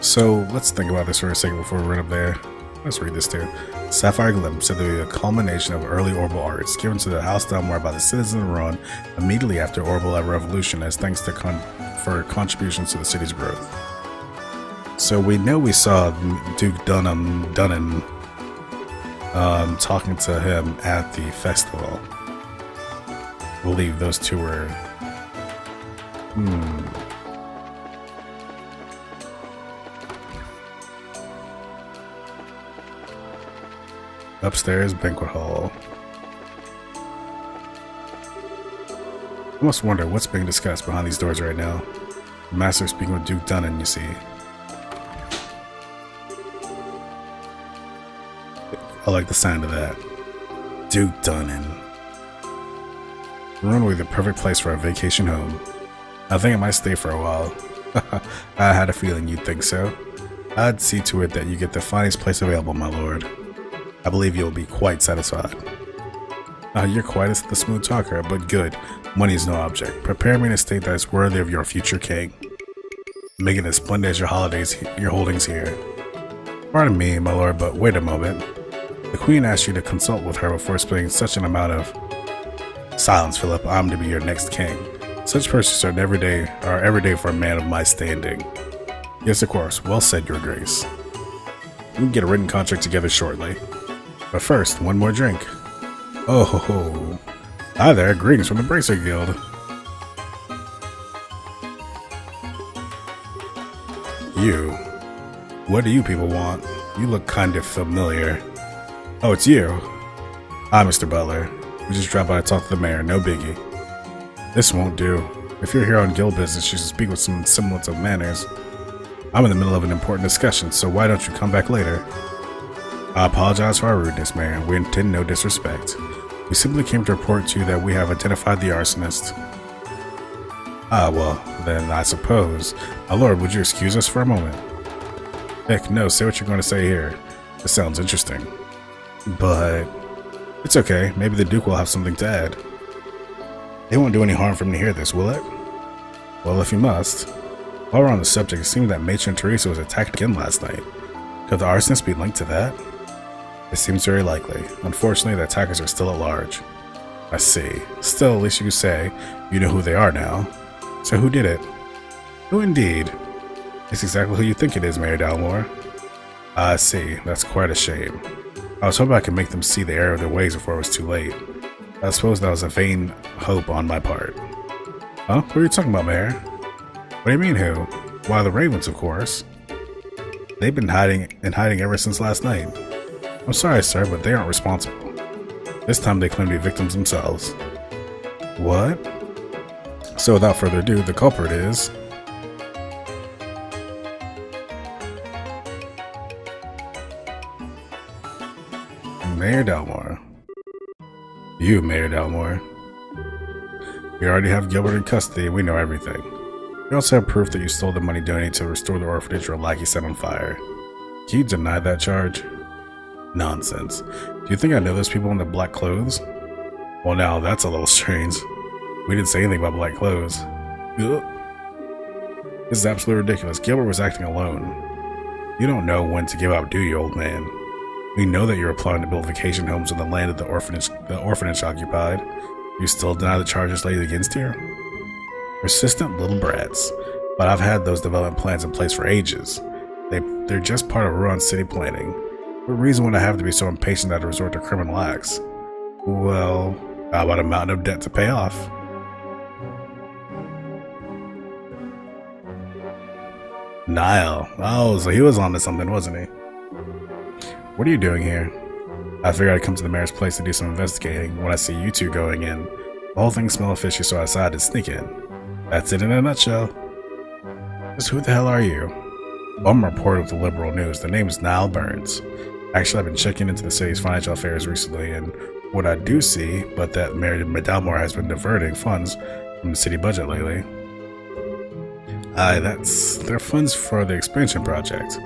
So let's think about this for a second before we run up there. Let's read this too. Sapphire Glimpse said to be a culmination of early Orbital arts given to the House Dalmore by the citizens of Run immediately after Orbital Revolution as thanks to for contributions to the city's growth. So we know we saw Duke Dunham talking to him at the festival. I believe those two were... Upstairs, banquet hall. I must wonder what's being discussed behind these doors right now. The master speaking with Duke Dunham, you see. I like the sound of that. Duke Dunham. Run will be the perfect place for a vacation home. I think I might stay for a while. I had a feeling you'd think so. I'd see to it that you get the finest place available, my lord. I believe you'll be quite satisfied. You're quite the smooth talker, but good. Money's no object. Prepare me in a state that is worthy of your future king. Make it as splendid as your holdings here. Pardon me, my lord, but wait a moment. The queen asked you to consult with her before spending such an amount of... Silence, Philip. I'm to be your next king. Such pursuits are every day for a man of my standing. Yes, of course. Well said, your grace. We can get a written contract together shortly. But first, one more drink. Oh ho ho. Hi there, greetings from the Bracer Guild. You. What do you people want? You look kind of familiar. Oh, it's you. Hi, Mr. Butler. We just dropped by to talk to the mayor, no biggie. This won't do. If you're here on guild business, you should speak with some semblance of manners. I'm in the middle of an important discussion, so why don't you come back later? I apologize for our rudeness, Mayor. We intend no disrespect. We simply came to report to you that we have identified the arsonist. Ah, well, then I suppose. My lord, would you excuse us for a moment? Heck, no, say what you're going to say here. This sounds interesting. But... it's okay. Maybe the Duke will have something to add. It won't do any harm for me to hear this, will it? Well, if you must. While we're on the subject, it seems that Matron Teresa was attacked again last night. Could the arsonist be linked to that? It seems very likely. Unfortunately, the attackers are still at large. I see. Still, at least you say you know who they are now. So who did it? Who indeed? It's exactly who you think it is, Mayor Dalmore. I see. That's quite a shame. I was hoping I could make them see the error of their ways before it was too late. I suppose that was a vain hope on my part. Huh? What are you talking about, Mayor? What do you mean, who? Why, the Ravens, of course. They've been hiding ever since last night. I'm sorry, sir, but they aren't responsible. This time they claim to be victims themselves. What? So without further ado, the culprit is... Mayor Dalmore. You, Mayor Dalmore. We already have Gilbert in custody and we know everything. We also have proof that you stole the money donated to restore the orphanage your lackey set on fire. Can you deny that charge? Nonsense. Do you think I know those people in the black clothes? Well, now that's a little strange. We didn't say anything about black clothes. Ugh. This is absolutely ridiculous. Gilbert was acting alone. You don't know when to give up, do you, old man? We know that you're planning to build vacation homes on the land of the orphanage occupied. You still deny the charges laid against you? Persistent little brats. But I've had those development plans in place for ages. They're just part of Ruan city planning. What reason would I have to be so impatient that I resort to criminal acts? Well, how about a mountain of debt to pay off? Niall. Oh, so he was on to something, wasn't he? What are you doing here? I figured I'd come to the mayor's place to do some investigating when I see you two going in. The whole thing smelled fishy, so I decided to sneak in. That's it in a nutshell. Just who the hell are you? Well, I'm a reporter with the Liberal News. The name is Niall Burns. Actually, I've been checking into the city's financial affairs recently, and what I do see, but that Mayor Dalmore has been diverting funds from the city budget lately. They're funds for the expansion project.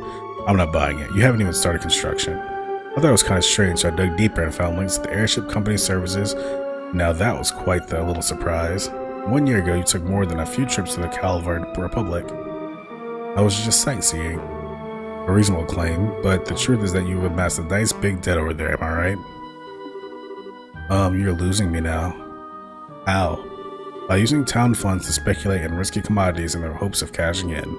I'm not buying it. You haven't even started construction. I thought it was kind of strange, so I dug deeper and found links to the airship company services. Now that was quite the little surprise. 1 year ago, you took more than a few trips to the Calvard Republic. I was just sightseeing. A reasonable claim, but the truth is that you've amassed a nice big debt over there, am I right? You're losing me now. How? By using town funds to speculate in risky commodities in the hopes of cashing in.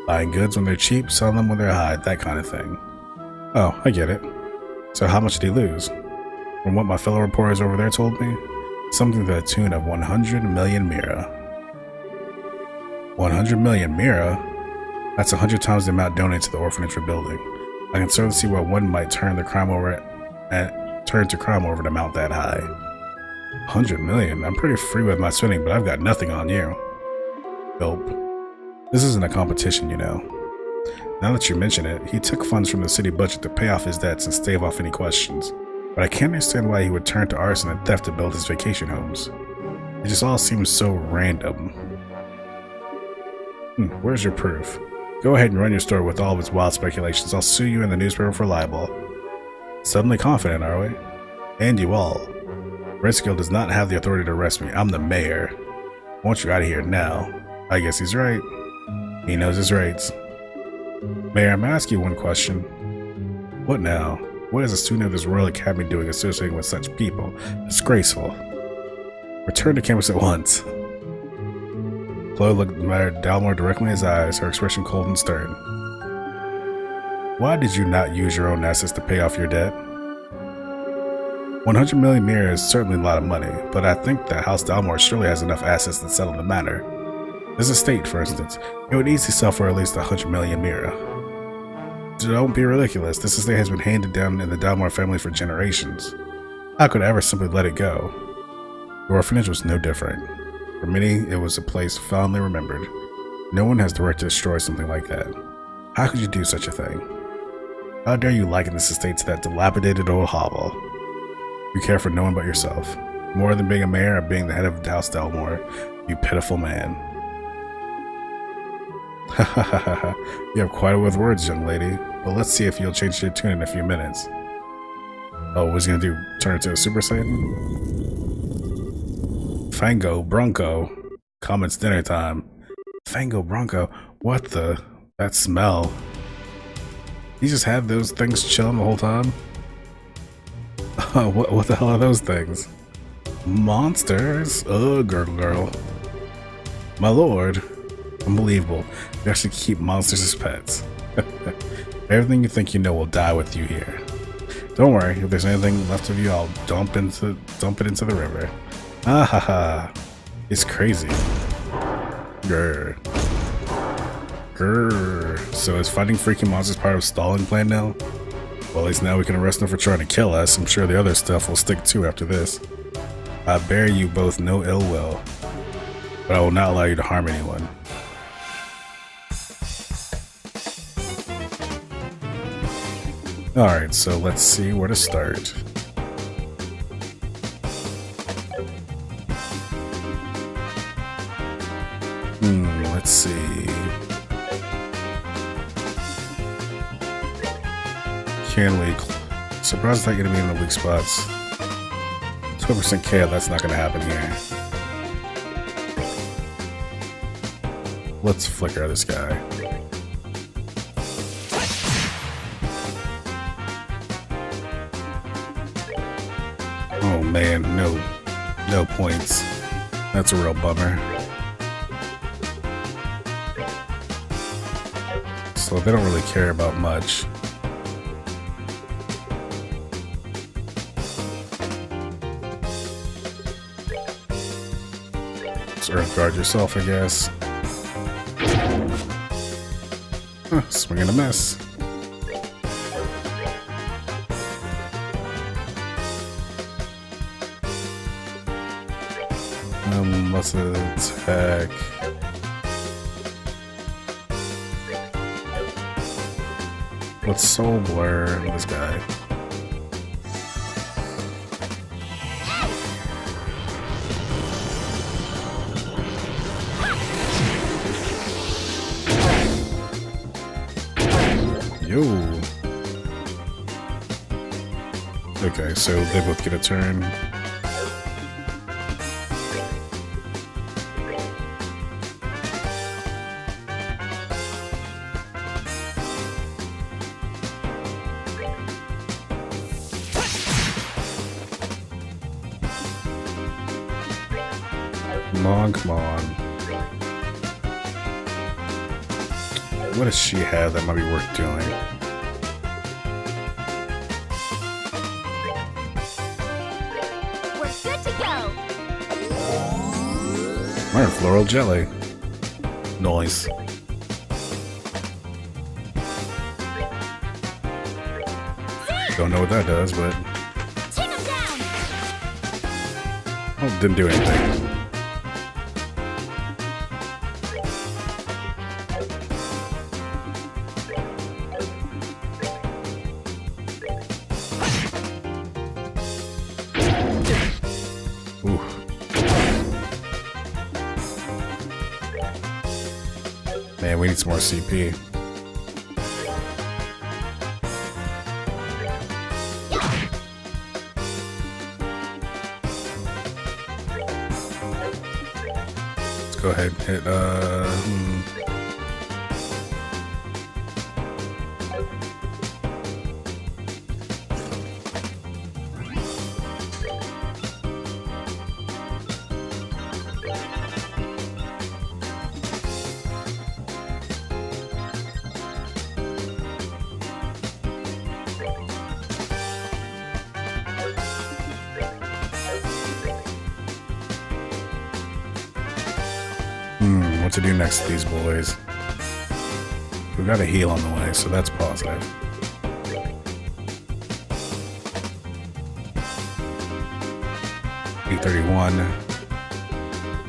Buying goods when they're cheap, selling them when they're high, that kind of thing. Oh, I get it. So how much did he lose? From what my fellow reporters over there told me, something to the tune of 100 million mira. 100 million mira? That's 100 times the amount donated to the orphanage for building. I can certainly see why one might turn to crime over an amount that high. 100 million? I'm pretty free with my spending, but I've got nothing on you. Gulp. This isn't a competition, you know. Now that you mention it, he took funds from the city budget to pay off his debts and stave off any questions. But I can't understand why he would turn to arson and theft to build his vacation homes. It just all seems so random. Where's your proof? Go ahead and run your story with all of its wild speculations. I'll sue you in the newspaper for libel. Suddenly confident, are we? And you all. Redskill does not have the authority to arrest me. I'm the mayor. I want you out of here now. I guess he's right. He knows his rights. Mayor, I'm asking you one question. What now? What is a student of this Royal Academy doing associating with such people? Disgraceful. Return to campus at once. Chloe looked Mayor Dalmore directly in his eyes, her expression cold and stern. Why did you not use your own assets to pay off your debt? 100 million mira is certainly a lot of money, but I think that House Dalmore surely has enough assets to settle the matter. This estate, for instance, it would easily sell for at least 100 million mira. Don't be ridiculous. This estate has been handed down in the Dalmore family for generations. How could I ever simply let it go? The orphanage was no different. For many, it was a place fondly remembered. No one has the right to destroy something like that. How could you do such a thing? How dare you liken this estate to that dilapidated old hovel? You care for no one but yourself. More than being a mayor or being the head of House Dalmore, you pitiful man. Ha ha ha ha. You have quite a with words, young lady, but let's see if you'll change your tune in a few minutes. Oh, what's he gonna do? Turn into a Super Saiyan? Fango Bronco. Come, it's dinner time. Fango Bronco? What the? That smell. You just had those things chilling the whole time? What the hell are those things? Monsters? Oh, girl. My lord. Unbelievable. You actually keep monsters as pets. Everything you think you know will die with you here. Don't worry, if there's anything left of you, I'll dump it into the river. Ah ha ha. It's crazy. Grr. So is fighting freaking monsters part of stalling plan now? Well, at least now we can arrest them for trying to kill us. I'm sure the other stuff will stick too after this. I bear you both no ill will, but I will not allow you to harm anyone. Alright, so let's see where to start. Let's see. Can leak. Surprised it's not gonna be in the weak spots. 12% KO, that's not gonna happen here. Let's flicker this guy. Oh man, no points. That's a real bummer. So they don't really care about much. Just earth guard yourself, I guess. Swing and a miss. Let's attack. Let's soul blur this guy. Yo. Okay, so they both get a turn. Come on, come on. What does she have that might be worth doing? We're good to go. Iron floral jelly. Nice. Don't know what that does, but Take him down. oh, didn't do anything. Ooh. Man, we need some more CP. Let's go ahead and hit, what to do next to these boys. We got a heal on the way, so that's positive. E31.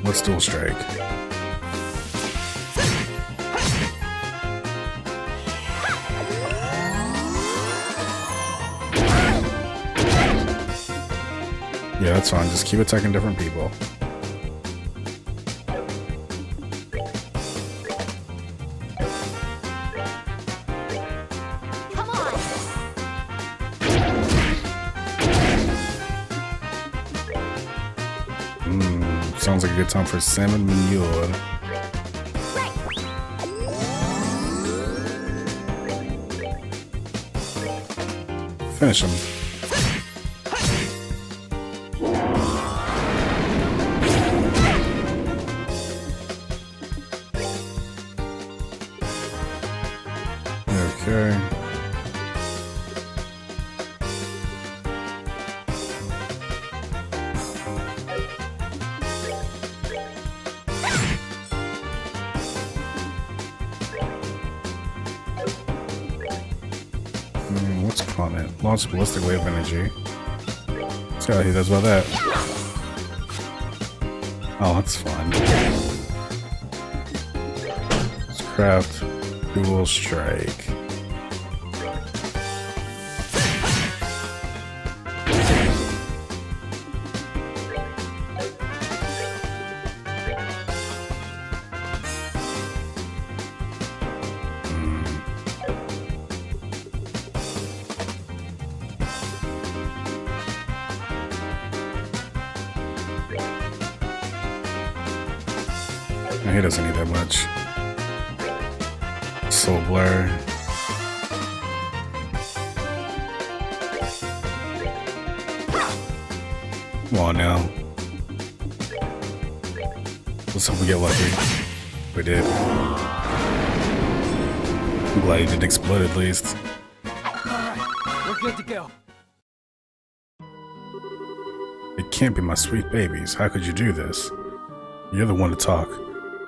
Let's dual strike. Yeah, that's fine. Just keep attacking different people. Come on. Sounds like a good time for salmon manure. Right. Finish him. Okay. What's comment? Launch ballistic wave of energy. Let's see how he does about that. Oh, that's fun. Let's craft dual strike. He doesn't need that much. Soul Blur. Come on now. Let's hope we get lucky. We did. I'm glad he didn't explode at least. Alright, we're good to go. It can't be my sweet babies. How could you do this? You're the one to talk.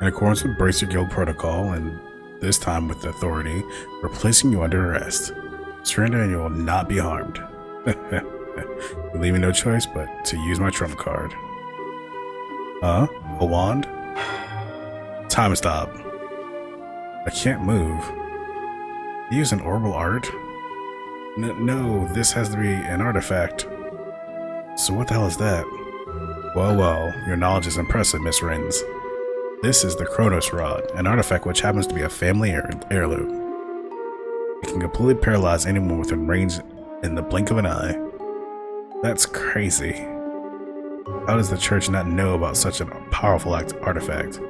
In accordance with Bracer Guild protocol, and this time with authority, we're placing you under arrest. Surrender and you will not be harmed. You leave me no choice but to use my trump card. Huh? A wand? Time stop. I can't move. You use an orbital art? No, this has to be an artifact. So what the hell is that? Well, your knowledge is impressive, Miss Rins. This is the Chronos Rod, an artifact which happens to be a family heirloom. It can completely paralyze anyone within range in the blink of an eye. That's crazy. How does the church not know about such a powerful artifact?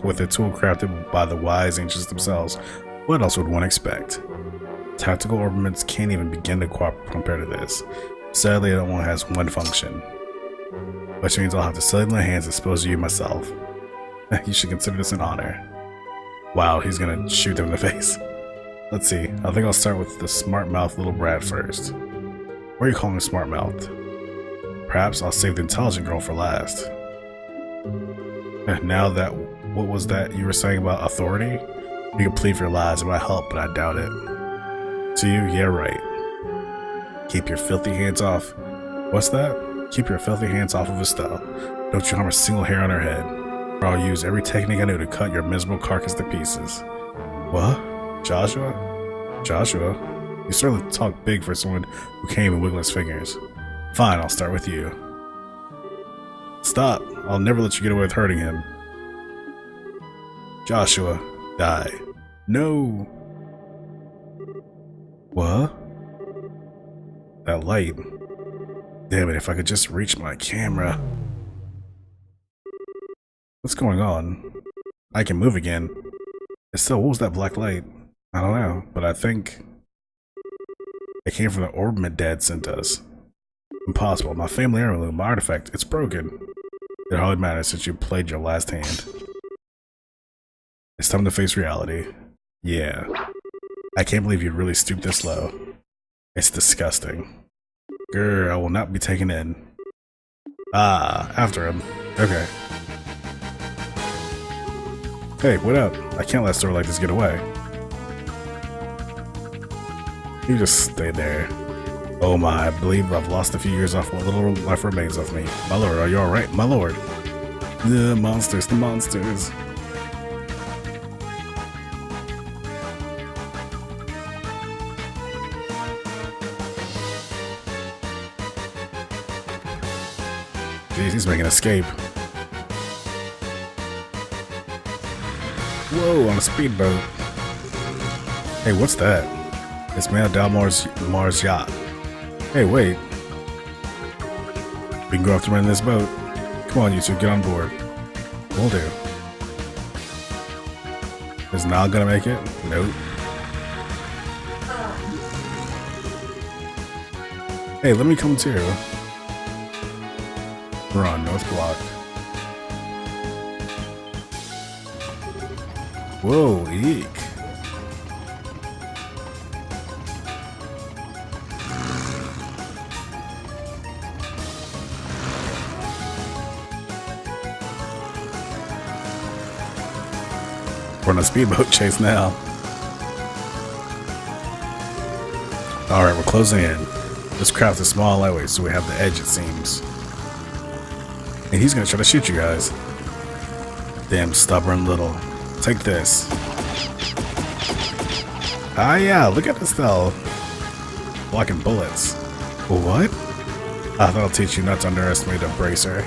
With a tool crafted by the wise ancients themselves, what else would one expect? Tactical ornaments can't even begin to cooperate compared to this. Sadly, it only has one function. which means I'll have to save my hands and dispose of you myself. You should consider this an honor. Wow, he's gonna shoot them in the face. Let's see, I think I'll start with the smart-mouthed little brat first. Why are you calling him smart-mouthed? Perhaps I'll save the intelligent girl for last. Now that, what was that you were saying about authority? You can plead for your lives, it might help, but I doubt it. To you, yeah, right. Keep your filthy hands off. What's that? Keep your filthy hands off of Estelle. Don't you harm a single hair on her head, or I'll use every technique I know to cut your miserable carcass to pieces. What? Joshua? Joshua? You certainly talk big for someone who can't even wiggle his fingers. Fine, I'll start with you. Stop! I'll never let you get away with hurting him. Joshua, die. No! What? That light. Damn it, if I could just reach my camera. What's going on? I can move again. Still, what was that black light? I don't know, but I think it came from the orbment Dad sent us. Impossible. My family heirloom, my artifact, it's broken. It hardly matters since you played your last hand. It's time to face reality. Yeah. I can't believe you'd really stoop this low. It's disgusting. Grr, I will not be taken in. Ah, after him. Okay. Hey, what up? I can't let a story like this get away. You just stay there. Oh my, I believe I've lost a few years off what little life remains of me. My lord, are you alright? My lord. The monsters, the monsters. Jeez, he's making an escape. Whoa, on a speedboat. Hey, what's that? It's Man Dalmar's yacht. Hey, wait. We can go after running this boat. Come on, you two, get on board. Will do. Is Nile gonna make it? Nope. Hey, let me come too. We're on North Block. Whoa, eek. We're on a speedboat chase now. Alright, we're closing in. Let's craft a small lightweight so we have the edge, it seems. And he's gonna try to shoot you guys. Damn stubborn little. Take this. Ah yeah, look at this though. Blocking bullets. What? I thought I'll teach you not to underestimate a bracer.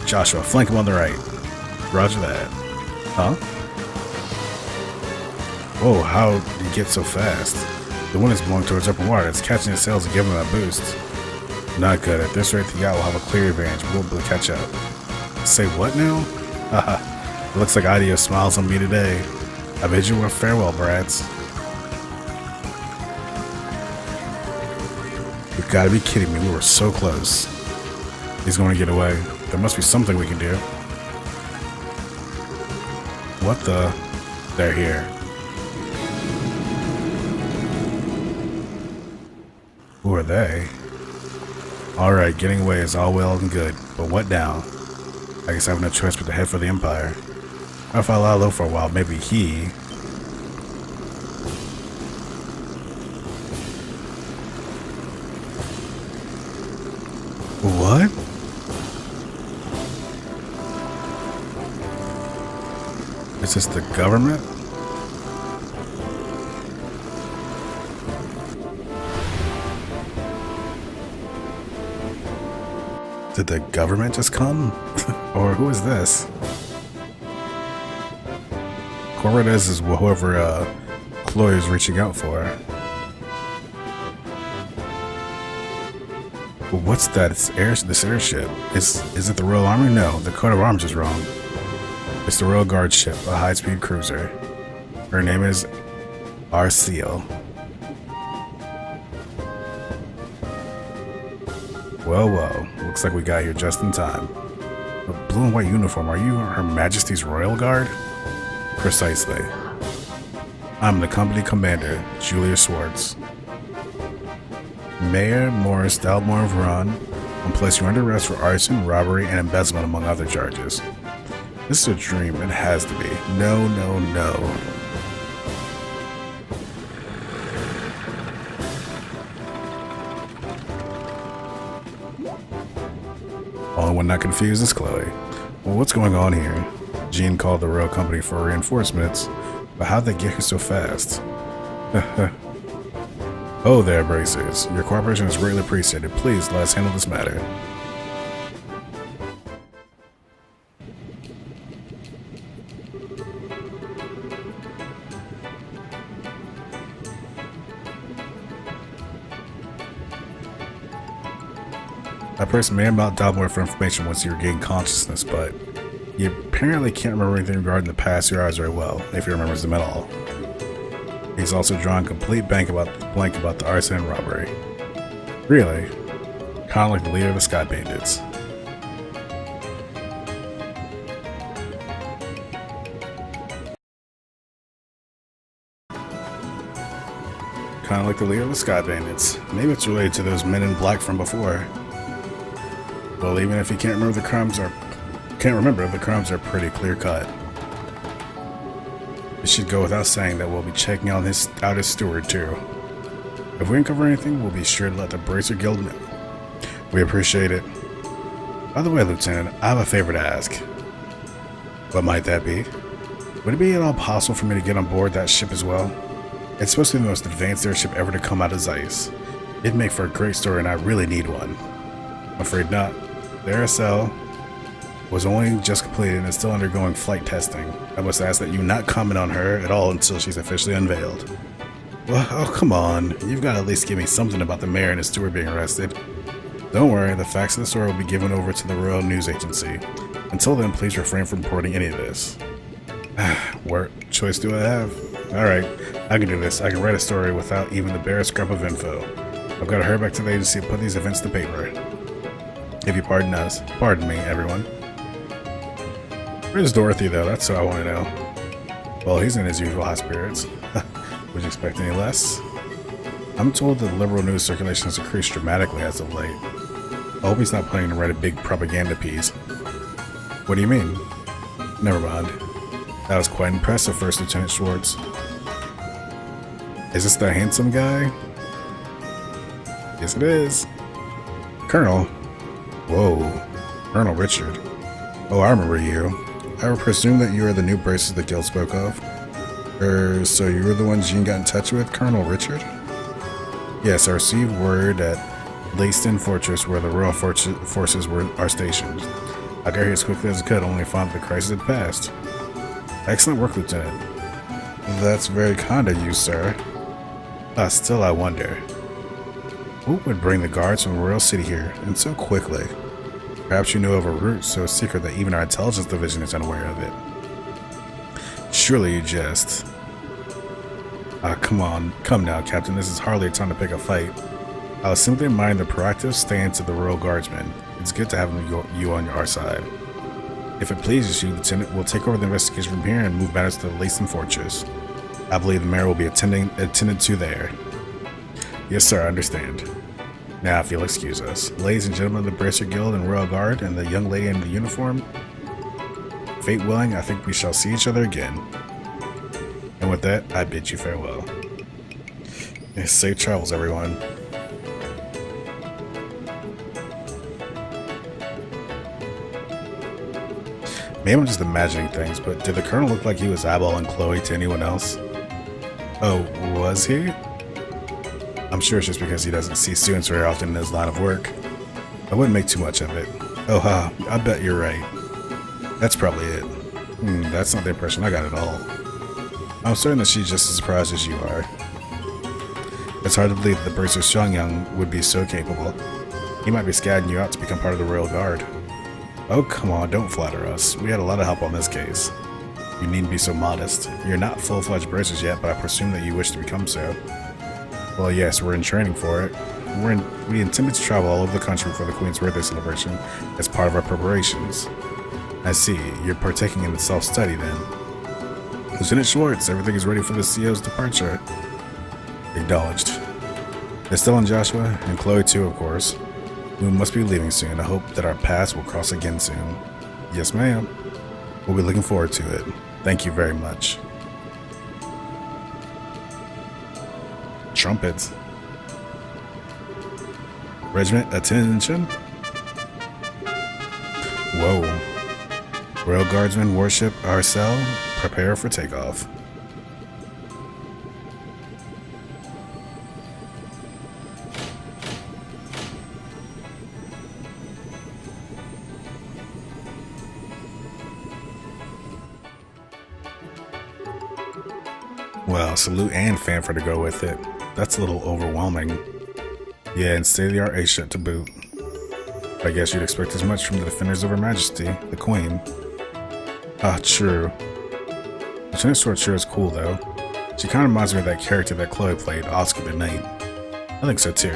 Joshua, flank him on the right. Roger that. Huh? Whoa, how did you get so fast? The wind is blowing towards open water. It's catching its sails and giving them a boost. Not good. At this rate, the yacht will have a clear advantage. We won't be able to catch up. Say what now? Haha. It looks like Idea smiles on me today. I bid you a farewell, brats. You've got to be kidding me. We were so close. He's going to get away. There must be something we can do. What the? They're here. Who are they? Alright, getting away is all well and good, but what now? I guess I have no choice but to head for the Empire. If I lie low for a while, maybe he... What? Is this the government? Did the government just come? Or who is this? Cortez is whoever Chloe is reaching out for. Well, what's that? It's this airship. Is it the Royal Army? No, the coat of arms is wrong. It's the Royal Guard ship, a high-speed cruiser. Her name is Arceel. Well, looks like we got here just in time. A blue and white uniform, are you Her Majesty's Royal Guard? Precisely. I'm the company commander, Julius Schwartz. Mayor Morris Dalmore of Ron will place you under arrest for arson, robbery, and embezzlement among other charges. This is a dream, it has to be. No, no, no. Only one not confused is Chloe. Well, what's going on here? Jean called the royal company for reinforcements, but how'd they get here so fast? Oh there, Bracers. Your cooperation is greatly appreciated. Please, let us handle this matter. That person may have not dialed more for information once you regain consciousness, but you apparently can't remember anything regarding the past year very well, if he remembers them at all. He's also drawn complete blank about the arson and robbery. Really? Kind of like the leader of the Sky Bandits. Kind of like the leader of the Sky Bandits. Maybe it's related to those men in black from before. Well, even if you can't remember the crimes are pretty clear cut. It should go without saying that we'll be checking out his steward too. If we uncover anything, we'll be sure to let the Bracer Guild know. We appreciate it. By the way, Lieutenant, I have a favor to ask. What might that be? Would it be at all possible for me to get on board that ship as well? It's supposed to be the most advanced airship ever to come out of Zeiss. It'd make for a great story and I really need one. I'm afraid not. The RSL was only just completed and is still undergoing flight testing. I must ask that you not comment on her at all until she's officially unveiled. Well, oh come on. You've got to at least give me something about the mayor and his steward being arrested. Don't worry, the facts of the story will be given over to the Royal News Agency. Until then, please refrain from reporting any of this. What choice do I have? Alright, I can do this. I can write a story without even the barest scrap of info. I've got to hurry back to the agency and put these events to paper. If you pardon us. Pardon me, everyone. Where's Dorothy, though? That's what I want to know. Well, he's in his usual high spirits. Would you expect any less? I'm told that liberal news circulation has increased dramatically as of late. I hope he's not planning to write a big propaganda piece. What do you mean? Never mind. That was quite impressive, First Lieutenant Schwartz. Is this the handsome guy? Yes, it is. Colonel. Whoa. Colonel Richard. Oh, I remember you. I would presume that you are the new Bracers the Guild spoke of. So you were the one Jean got in touch with, Colonel Richard? Yes, I received word at Leyston Fortress where the Royal Forces are stationed. I got here as quickly as I could, only found that the crisis had passed. Excellent work, Lieutenant. That's very kind of you, sir. Still I wonder. Who would bring the guards from the Royal City here, and so quickly? Perhaps you know of a route so secret that even our intelligence division is unaware of it. Surely you jest. Come now, Captain, this is hardly a time to pick a fight. I was simply admiring the proactive stance of the Royal Guardsmen. It's good to have you on our side. If it pleases you, Lieutenant, we'll take over the investigation from here and move matters to the Leyston Fortress. I believe the mayor will be attended to there. Yes, sir, I understand. Now, if you'll excuse us. Ladies and gentlemen of the Bracer Guild and Royal Guard, and the young lady in the uniform, fate willing, I think we shall see each other again. And with that, I bid you farewell. Safe travels, everyone. Maybe I'm just imagining things, but did the Colonel look like he was eyeballing Chloe to anyone else? Oh, was he? I'm sure it's just because he doesn't see students very often in his line of work. I wouldn't make too much of it. Oh, I bet you're right. That's probably it. That's not the impression I got at all. I'm certain that she's just as surprised as you are. It's hard to believe that the Bracer Young would be so capable. He might be scouting you out to become part of the Royal Guard. Oh, come on, don't flatter us. We had a lot of help on this case. You needn't be so modest. You're not full-fledged Bracers yet, but I presume that you wish to become so. Well, yes, we're in training for it. We intended to travel all over the country for the Queen's birthday celebration as part of our preparations. I see, you're partaking in the self-study then. Lieutenant Schwartz, everything is ready for the CO's departure. Acknowledged. Estelle and Joshua, and Chloe too, of course. We must be leaving soon. I hope that our paths will cross again soon. Yes, ma'am. We'll be looking forward to it. Thank you very much. Trumpets. Regiment, attention. Whoa. Royal Guardsmen worship Arcel. Prepare for takeoff. Well, salute and fanfare to go with it. That's a little overwhelming. Yeah, and state-of-the-art A-ship to boot. I guess you'd expect as much from the defenders of Her Majesty, the Queen. Ah, true. Lieutenant Sword sure is cool, though. She kind of reminds me of that character that Chloe played, Oscar the Knight. I think so, too.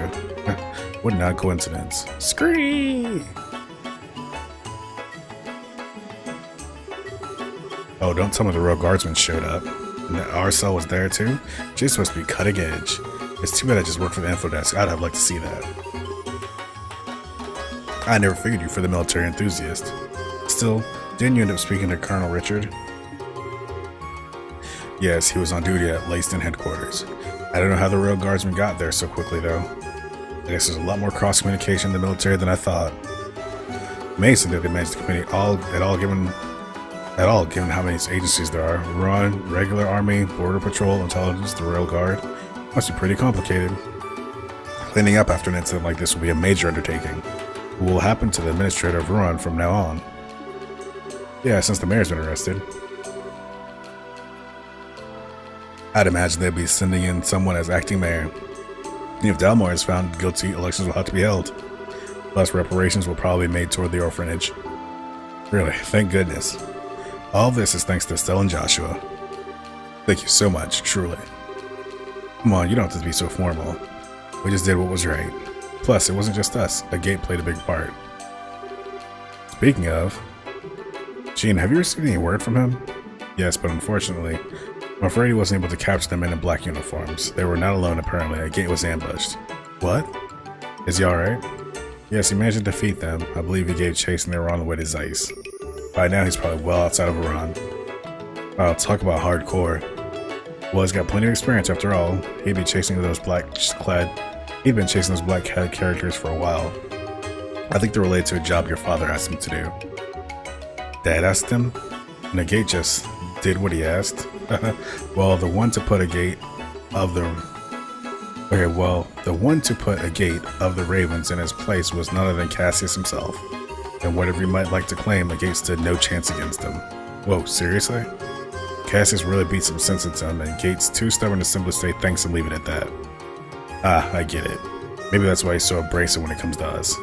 What an odd coincidence. Scree! Oh, don't tell me the Royal Guardsmen showed up. And that Arcel was there, too? She's supposed to be cutting edge. It's too bad I just worked for the info desk. I'd have liked to see that. I never figured you for the military enthusiast. Still, didn't you end up speaking to Colonel Richard? Yes, he was on duty at Leyston headquarters. I don't know how the Royal Guardsmen got there so quickly, though. I guess there's a lot more cross-communication in the military than I thought. Amazing that they managed to communicate at all given how many agencies there are. RUN, Regular Army, Border Patrol, Intelligence, the Royal Guard. Must be pretty complicated. Cleaning up after an incident like this will be a major undertaking. What will happen to the administrator of RUN from now on? Yeah, since the mayor's been arrested. I'd imagine they'd be sending in someone as acting mayor. If Dalmore is found guilty, elections will have to be held. Plus, reparations will probably be made toward the orphanage. Really, thank goodness. All this is thanks to Estelle and Joshua. Thank you so much, truly. Come on, you don't have to be so formal. We just did what was right. Plus, it wasn't just us. A gate played a big part. Speaking of... Gene, have you received any word from him? Yes, but unfortunately, I'm afraid he wasn't able to capture the men in black uniforms. They were not alone, apparently. A gate was ambushed. What? Is he alright? Yes, he managed to defeat them. I believe he gave chase and they were on the way to Zeiss. By now, he's probably well outside of Iran. Wow, talk about hardcore. Well, he's got plenty of experience after all. He'd been chasing those black-clad characters for a while. I think they're related to a job your father asked him to do. Dad asked him? And the gate just did what he asked? Well, the one to put a gate of the Ravens in his place was none other than Cassius himself. And whatever you might like to claim, the gate stood no chance against him. Whoa, seriously? Cassius really beat some sense into him, and Gate's too stubborn to simply say thanks and leave it at that. Ah, I get it. Maybe that's why he's so abrasive when it comes to us.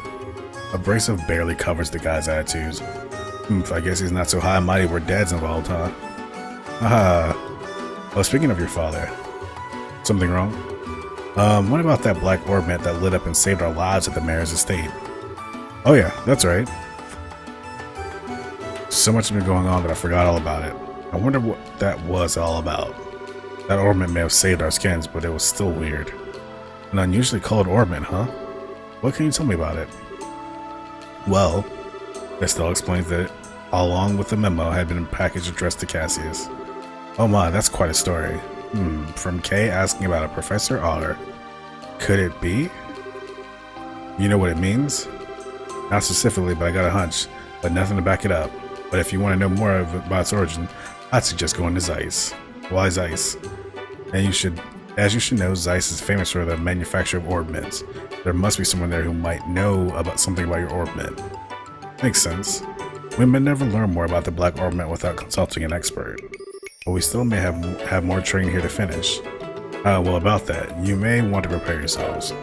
Abrasive barely covers the guy's attitudes. I guess he's not so high and mighty where Dad's involved, huh? Well, speaking of your father, something wrong? What about that black ornament that lit up and saved our lives at the mayor's estate? Oh yeah, that's right. So much has been going on that I forgot all about it. I wonder what that was all about. That ornament may have saved our skins, but it was still weird. An unusually colored ornament, huh? What can you tell me about it? Well, Estelle explains that it, along with the memo, had been packaged addressed to Cassius. Oh my, that's quite a story. From Kay asking about a Professor Otter. Could it be? You know what it means? Not specifically, but I got a hunch, but nothing to back it up. But if you want to know more about its origin, I'd suggest going to Zeiss. Why Zeiss? And as you should know, Zeiss is famous for the manufacture of orbments. There must be someone there who might know about something about your orbment. Makes sense. We may never learn more about the black orbment without consulting an expert. But we still may have more training here to finish. Well, about that, you may want to prepare yourselves.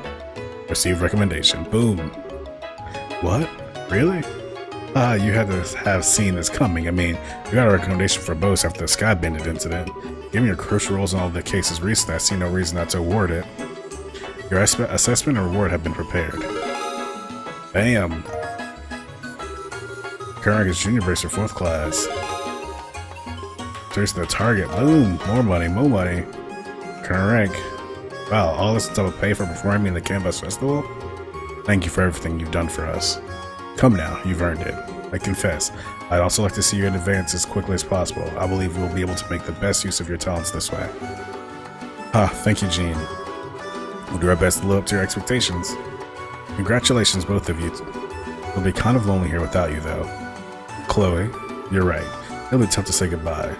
Receive recommendation. Boom. What? Really? You had to have seen this coming. I mean, you got a recommendation for both after the Sky Bandit incident. Given your crucial roles in all the cases recently, I see no reason not to award it. Your assessment and reward have been prepared. Bam! Current rank is junior bracer 4th class. There's the target. Boom! More money, more money. Current rank. Wow, all this stuff will pay for performing in the Canvas Festival? Thank you for everything you've done for us. Come now, you've earned it. I confess, I'd also like to see you advance as quickly as possible. I believe we'll be able to make the best use of your talents this way. Thank you, Jean. We'll do our best to live up to your expectations. Congratulations, both of you. It'll be kind of lonely here without you, though. Chloe, you're right. It'll be tough to say goodbye.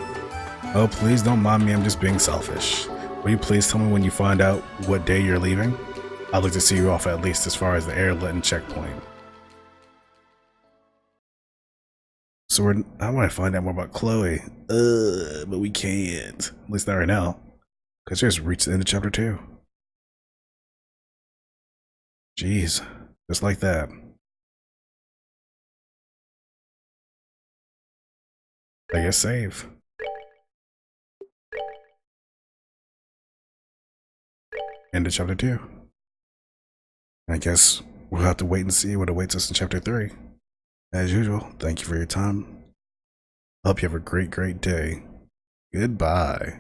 Oh, please don't mind me, I'm just being selfish. Will you please tell me when you find out what day you're leaving? I'd like to see you off at least as far as the airline checkpoint. So I want to find out more about Chloe. But we can't. At least not right now. Because we just reached the end of chapter 2. Jeez. Just like that. I guess save. End of chapter 2. I guess we'll have to wait and see what awaits us in chapter 3. As usual, thank you for your time. I hope you have a great day. Goodbye.